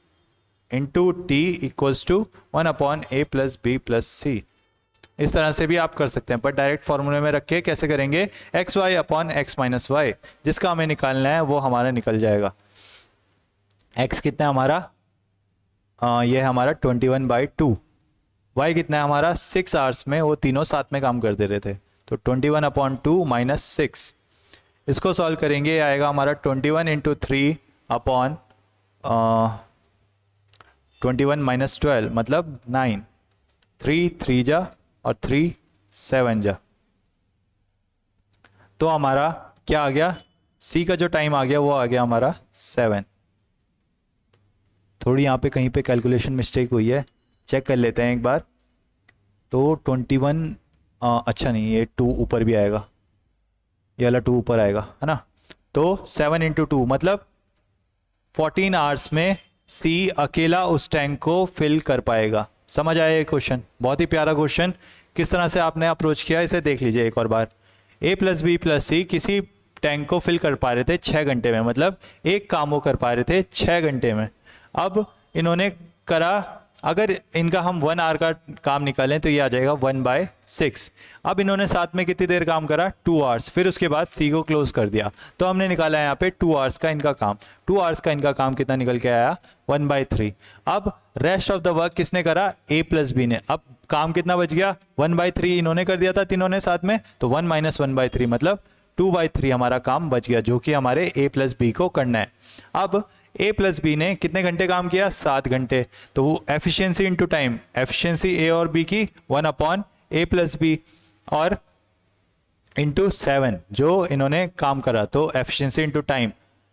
Speaker 1: into T equals to 1/a+b+c। इस तरह से भी आप कर सकते हैं, पर डायरेक्ट फॉर्मूले में रख के कैसे करेंगे, xy/x - y, जिसका हमें निकालना है वो हमारा निकल जाएगा। x कितना है हमारा, ये है हमारा 21/2। y कितना है हमारा, 6 आवर्स में वो तीनों साथ में काम कर दे रहे थे, तो 21/2 - 6। इसको सॉल्व करेंगे, आएगा हमारा 21 × 3 अपॉन 21 - 12 मतलब 9, 3 3 जा और 3 7 जा। तो हमारा क्या आ गया, C का जो टाइम आ गया वो आ गया हमारा 7। थोड़ी यहाँ पे कहीं पे कैलकुलेशन मिस्टेक हुई है, चेक कर लेते हैं एक बार। तो 21 अच्छा नहीं, ये 2 ऊपर भी आएगा, ये वाला 2 ऊपर आएगा, है ना। तो 7 × 2 मतलब 14 आवर्स में C अकेला उस टैंक को फिल कर पाएगा। समझ आया ये क्वेश्चन, बहुत ही प्यारा क्वेश्चन। किस तरह से आपने अप्रोच किया इसे देख लीजिए एक और बार। a+b+c किसी टैंक को फिल कर पा रहे थे 6 घंटे में, मतलब एक काम वो कर पा रहे थे 6 घंटे में। अब इन्होंने करा, अगर इनका हम 1 आवर का काम निकालें तो ये आ जाएगा 1/6। अब इन्होंने साथ में कितनी देर काम करा, 2 आवर्स। फिर उसके बाद C को क्लोज कर दिया, तो हमने निकाला यहाँ पे 2 आवर्स का इनका काम। 2 आवर्स का इनका काम कितना निकल के आया, 1/3। अब रेस्ट ऑफ द वर्क किसने करा, a+b ने। अब काम कितना बच गया, 1/3 इन्होंने कर दिया था तीनों ने साथ में, तो 1 - 1/3 मतलब 2/3 हमारा काम बच गया, जो कि हमारे a+b को करना है। अब a+b ने कितने घंटे काम किया, 7 घंटे। तो वो efficiency into time, efficiency a और b की 1/a+b और इंटू 7 जो इन्होंने काम करा, तो efficiency into time,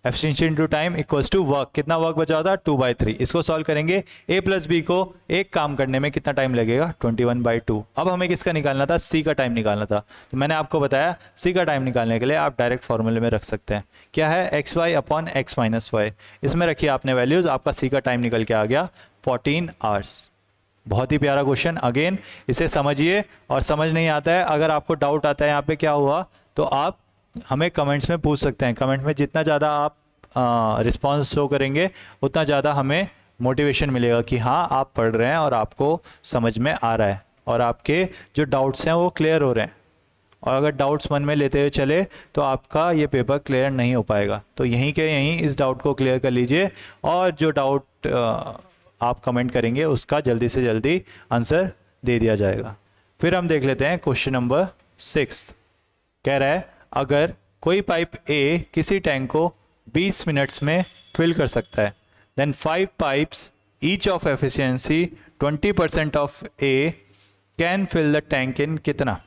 Speaker 1: efficiency into time equals to work, कितना वर्क बचा होता है 2/3। इसको सॉल्व करेंगे, a प्लस बी को एक काम करने में कितना टाइम लगेगा 21/2। अब हमें किसका निकालना था, c का टाइम निकालना था। तो मैंने आपको बताया c का टाइम निकालने के लिए आप डायरेक्ट फॉर्मूले में रख सकते हैं, क्या है xy upon x minus y. इसमें रखिए आपने वैल्यूज, आपका c का टाइम निकल के आ गया 14 आवर्स। बहुत ही प्यारा क्वेश्चन, अगेन इसे समझिए। और समझ नहीं आता है, अगर आपको डाउट आता है यहाँ पे क्या हुआ, तो आप हमें कमेंट्स में पूछ सकते हैं। कमेंट में जितना ज़्यादा आप रिस्पांस शो करेंगे उतना ज़्यादा हमें मोटिवेशन मिलेगा कि हाँ आप पढ़ रहे हैं और आपको समझ में आ रहा है और आपके जो डाउट्स हैं वो क्लियर हो रहे हैं। और अगर डाउट्स मन में लेते हुए चले तो आपका ये पेपर क्लियर नहीं हो पाएगा। तो यहीं के यहीं इस डाउट को क्लियर कर लीजिए और जो डाउट आप कमेंट करेंगे उसका जल्दी से जल्दी आंसर दे दिया जाएगा। फिर हम देख लेते हैं क्वेश्चन नंबर 6। कह रहा है अगर कोई पाइप ए किसी टैंक को 20 मिनट्स में फिल कर सकता है, then 5 pipes each of efficiency 20% of A can fill the tank in कितना।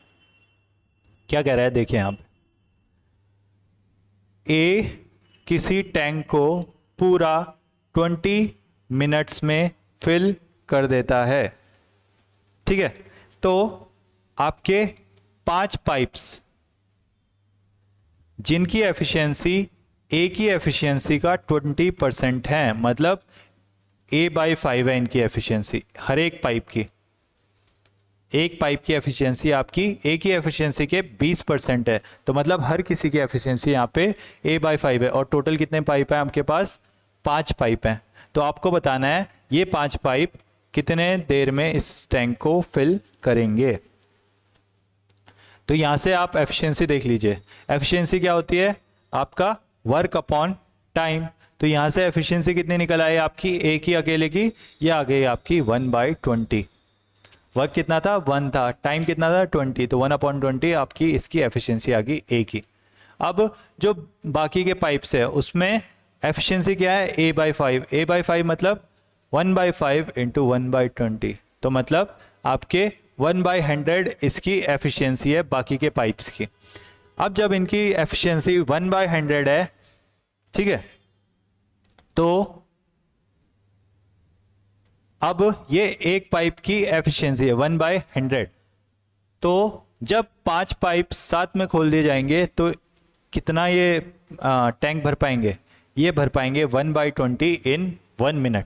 Speaker 1: क्या कह रहा है देखिए यहाँ पे, ए किसी टैंक को पूरा 20 मिनट्स में फिल कर देता है, ठीक है। तो आपके 5 पाइप्स जिनकी एफिशिएंसी ए की एफिशिएंसी का 20% है, मतलब a/5 है इनकी एफिशिएंसी, हर एक पाइप की। एक पाइप की एफिशिएंसी आपकी ए की एफिशिएंसी के 20% है, तो मतलब हर किसी की एफिशिएंसी यहाँ पे a/5 है। और टोटल कितने पाइप हैं आपके पास, 5 पाइप हैं। तो आपको बताना है ये 5 पाइप कितने देर में इस टैंक को फिल करेंगे। तो यहां से आप एफिशिएंसी देख लीजिए। एफिशिएंसी क्या होती है, आपका वर्क अपॉन टाइम। तो यहां से एफिशिएंसी कितनी निकल आई आपकी ए की अकेले की, ये आ गई आपकी 1/20। वर्क कितना था 1 था, टाइम कितना था 20, तो 1/20 आपकी इसकी एफिशिएंसी आ गई ए की। अब जो बाकी के पाइप्स है उसमें एफिशिएंसी क्या है a/5। a/5 मतलब 1/5 इंटू 1/20, तो मतलब आपके 1/100 इसकी एफिशिएंसी है बाकी के पाइप्स की। अब जब इनकी एफिशिएंसी 1/100 है, ठीक है, तो अब ये एक पाइप की एफिशिएंसी है 1/100। तो जब 5 पाइप साथ में खोल दिए जाएंगे तो कितना ये टैंक भर पाएंगे, ये भर पाएंगे 1/20 इन 1 मिनट।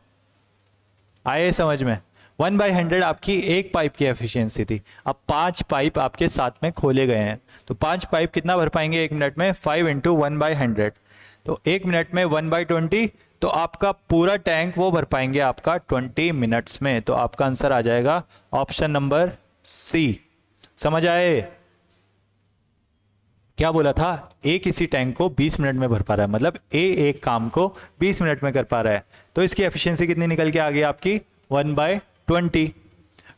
Speaker 1: आए समझ में, 1/100 आपकी एक पाइप की एफिशिएंसी थी। अब 5 पाइप आपके साथ में खोले गए हैं, तो 5 पाइप कितना भर पाएंगे एक मिनट में, 5 इंटू 1/100। तो एक मिनट में 1/20, तो आपका पूरा टैंक वो भर पाएंगे आपका 20 मिनट्स में। तो आपका आंसर आ जाएगा ऑप्शन नंबर सी। समझ आए, क्या बोला था, ए किसी टैंक को 20 मिनट में भर पा रहा है, मतलब ए एक काम को 20 मिनट में कर पा रहा है। तो इसकी एफिशिएंसी कितनी निकल के आ गई आपकी 1/20।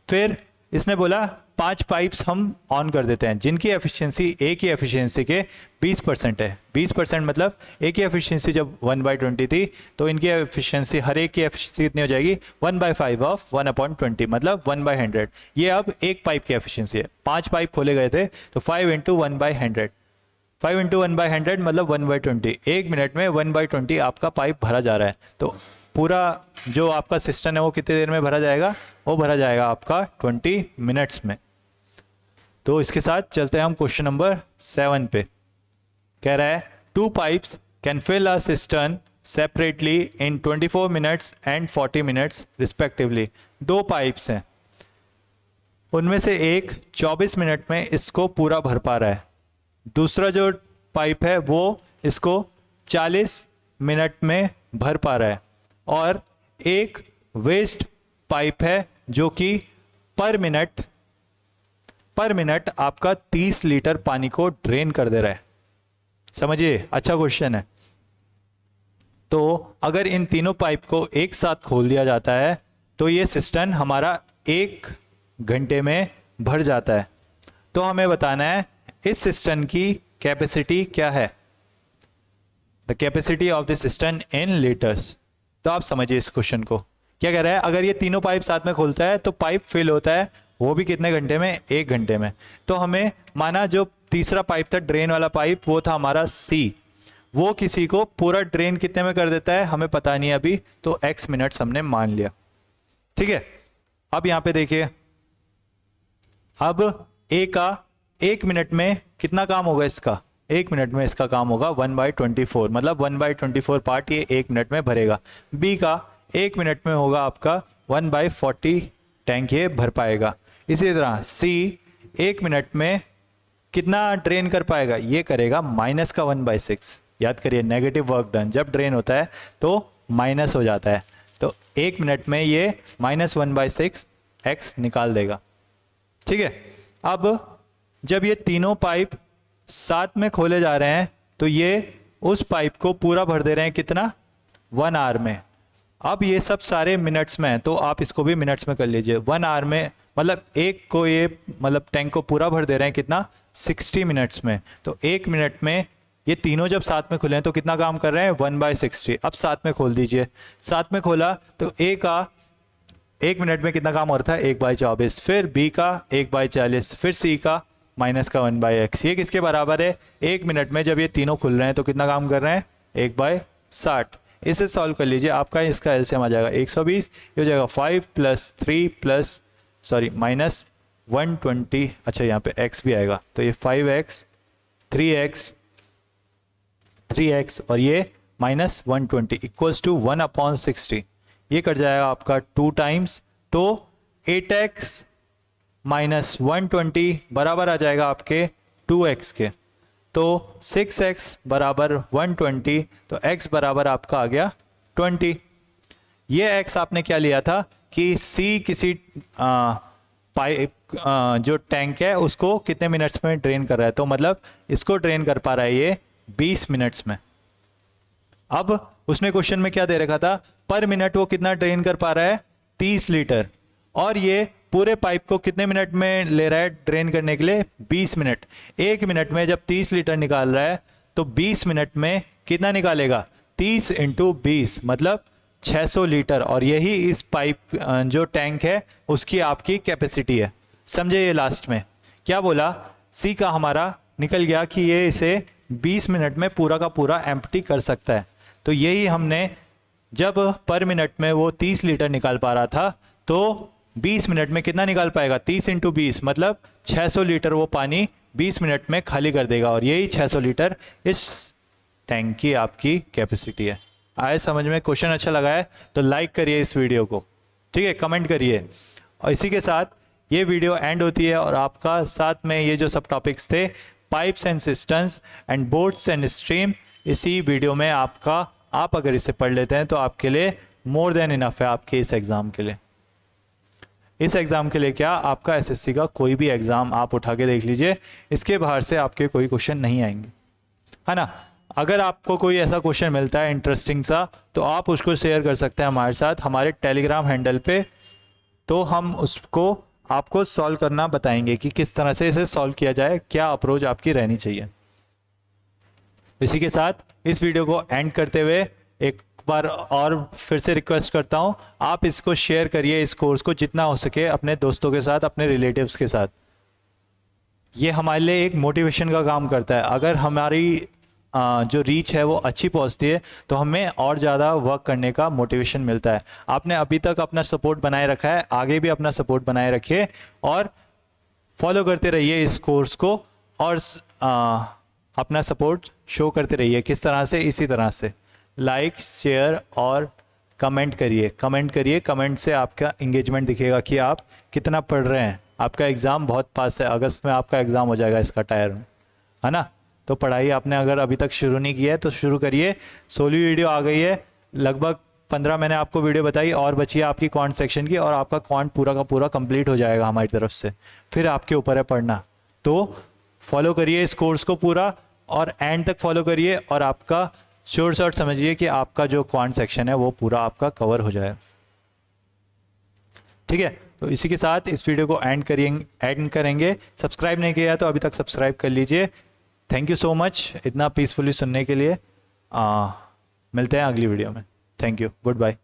Speaker 1: फिर इसने बोला 5 पाइप्स हम ऑन कर देते हैं जिनकी एफिशिएंसी ए की एफिशिएंसी के 20% है। 20% मतलब ए की एफिशिएंसी जब 1/20 थी, तो इनकी एफिशिएंसी हर एक की एफिशिएंसी कितनी हो जाएगी 1/5 ऑफ 1/20, मतलब 1/100। ये अब एक पाइप की एफिशिएंसी है। 5 पाइप खोले गए थे, तो 5 इंटू 1/100, 5 इंटू 1/100 मतलब 1/20। एक मिनट में 1/20 आपका पाइप भरा जा रहा है। तो पूरा जो आपका सिस्टम है वो कितनी देर में भरा जाएगा, वो भरा जाएगा आपका 20 मिनट्स में। तो इसके साथ चलते हैं हम क्वेश्चन नंबर 7 पे। कह रहा है 2 pipes can fill a cistern separately in 24 minutes and 40 minutes respectively. 2 pipes हैं, उनमें से एक 24 मिनट में इसको पूरा भर पा रहा है, दूसरा जो पाइप है वो इसको 40 मिनट में भर पा रहा है, और एक वेस्ट पाइप है जो कि पर मिनट आपका 30 लीटर पानी को ड्रेन कर दे रहा है। समझिए, अच्छा क्वेश्चन है। तो अगर इन तीनों पाइप को एक साथ खोल दिया जाता है तो ये सिस्टम हमारा 1 घंटे में भर जाता है। तो हमें बताना है इस सिस्टम की कैपेसिटी क्या है, the capacity of the system in litres. तो आप समझिए इस क्वेश्चन को। क्या कह रहा है, अगर ये तीनों पाइप साथ में खोलता है तो पाइप फिल होता है, वो भी कितने घंटे में, 1 घंटे में। तो हमें माना जो तीसरा पाइप था ड्रेन वाला पाइप, वो था हमारा सी, वो किसी को पूरा ड्रेन कितने में कर देता है हमें पता नहीं अभी, तो x मिनट्स हमने मान लिया। ठीक है, अब यहां पे देखिए, अब a का 1 मिनट में कितना काम होगा इसका, 1 मिनट में इसका काम होगा 1/24, मतलब 1/24 पार्ट ये 1 मिनट में भरेगा। b का 1 मिनट में होगा आपका 1/40 टैंक ये भर पाएगा। इसी तरह c 1 मिनट में कितना ड्रेन कर पाएगा, ये करेगा माइनस का 1/6। याद करिए, नेगेटिव वर्क डन जब ड्रेन होता है तो माइनस हो जाता है, तो 1 मिनट में ये -1/6 x निकाल देगा। ठीक है, अब जब ये तीनों पाइप साथ में खोले जा रहे हैं तो ये उस पाइप को पूरा भर दे रहे हैं कितना, 1 आवर में। अब ये सब सारे मिनट्स में हैं, तो आप इसको भी मिनट्स में कर लीजिए। 1 आवर में मतलब एक को ये मतलब टैंक को पूरा भर दे रहे हैं कितना, 60 मिनट्स में। तो 1 मिनट में ये तीनों जब साथ में खुले हैं तो कितना काम कर रहे हैं, 1/60। अब साथ में खोल दीजिए, साथ में खोला तो a का 1 मिनट में कितना काम होता है, 1/24, फिर b का 1/40, फिर c का माइनस का 1/x। ये किसके बराबर है, 1 मिनट में जब ये तीनों खुल रहे हैं तो कितना काम कर रहे हैं, 1/60। इसे सॉल्व कर लीजिए, आपका इसका एलसीएम आ जाएगा 120, ये हो जाएगा 5 + 3 प्लस सॉरी -120, अच्छा यहाँ पे x भी आएगा, तो ये 5x 3x और ये -120 इक्वल्स टू 1/60। ये कट जाएगा आपका 2 टाइम्स, तो 8x - 120 बराबर आ जाएगा आपके 2x के, तो 6x बराबर 120, तो x बराबर आपका आ गया 20। ये x आपने क्या लिया था कि c किसी पाइप जो टैंक है उसको कितने मिनट्स में ड्रेन कर रहा है, तो मतलब इसको ड्रेन कर पा रहा है ये 20 मिनट्स में। अब उसने क्वेश्चन में क्या दे रखा था, पर मिनट वो कितना ड्रेन कर पा रहा है, 30 लीटर, और ये पूरे पाइप को कितने मिनट में ले रहा है ड्रेन करने के लिए, 20 मिनट। 1 मिनट में जब 30 लीटर निकाल रहा है तो 20 मिनट में कितना निकालेगा, 30 × 20 मतलब 600 लीटर, और यही इस पाइप जो टैंक है उसकी आपकी कैपेसिटी है। समझे, ये लास्ट में क्या बोला, सी का हमारा निकल गया कि ये इसे 20 मिनट में पूरा का पूरा एम्प्टी कर सकता है। तो यही हमने जब पर मिनट में वो 30 लीटर निकाल पा रहा था, तो 20 मिनट में कितना निकाल पाएगा, 30 × 20 मतलब 600 लीटर वो पानी 20 मिनट में खाली कर देगा, और यही 600 लीटर इस टैंक की आपकी कैपेसिटी है। आए समझ में, क्वेश्चन अच्छा लगा है तो लाइक करिए इस वीडियो को, ठीक है, कमेंट करिए। और इसी के साथ ये वीडियो एंड होती है, और आपका साथ में ये जो सब टॉपिक्स थे, pipes and systems and boats and stream, इसी वीडियो में आपका, आप अगर इसे पढ़ लेते हैं तो आपके लिए मोर देन इनफ है आपके इस एग्ज़ाम के लिए। इस एग्ज़ाम के लिए क्या, आपका एसएससी का कोई भी एग्ज़ाम आप उठा के देख लीजिए, इसके बाहर से आपके कोई क्वेश्चन नहीं आएंगे, है ना। अगर आपको कोई ऐसा क्वेश्चन मिलता है इंटरेस्टिंग सा, तो आप उसको शेयर कर सकते हैं हमारे साथ हमारे टेलीग्राम हैंडल पे, तो हम उसको आपको सॉल्व करना बताएंगे कि किस तरह से इसे सॉल्व किया जाए, क्या अप्रोच आपकी रहनी चाहिए। इसी के साथ इस वीडियो को एंड करते हुए एक बार और फिर से रिक्वेस्ट करता हूं, आप इसको शेयर करिए, इस कोर्स को जितना हो सके अपने दोस्तों के साथ, अपने रिलेटिव्स के साथ। ये हमारे लिए एक मोटिवेशन का काम करता है। अगर हमारी जो रीच है वो अच्छी पहुंचती है तो हमें और ज़्यादा वर्क करने का मोटिवेशन मिलता है। आपने अभी तक अपना सपोर्ट बनाए रखा है, आगे भी अपना सपोर्ट बनाए रखिए और फॉलो करते रहिए इस कोर्स को, और अपना सपोर्ट शो करते रहिए। किस तरह से, इसी तरह से लाइक, शेयर और कमेंट करिए। कमेंट से आपका इंगेजमेंट दिखेगा कि आप कितना पढ़ रहे हैं। आपका एग्ज़ाम बहुत पास है, अगस्त में आपका एग्ज़ाम हो जाएगा इसका टायर में, है ना। तो पढ़ाई आपने अगर अभी तक शुरू नहीं किया है तो शुरू करिए। 16वीं वीडियो आ गई है, लगभग 15 मैंने आपको वीडियो बताई और बची है आपकी क्वांट सेक्शन की, और आपका क्वांट पूरा का पूरा कंप्लीट हो जाएगा हमारी तरफ से। फिर आपके ऊपर है पढ़ना। तो फॉलो करिए इस कोर्स को पूरा और एंड तक फॉलो करिए, और आपका श्योर शॉर्ट समझिए कि आपका जो क्वांट सेक्शन है वो पूरा आपका कवर हो जाए। ठीक है, तो इसी के साथ इस वीडियो को एंड करेंगे। सब्सक्राइब नहीं किया तो अभी तक सब्सक्राइब कर लीजिए। थैंक यू सो मच इतना पीसफुली सुनने के लिए। मिलते हैं अगली वीडियो में। Thank you, good bye.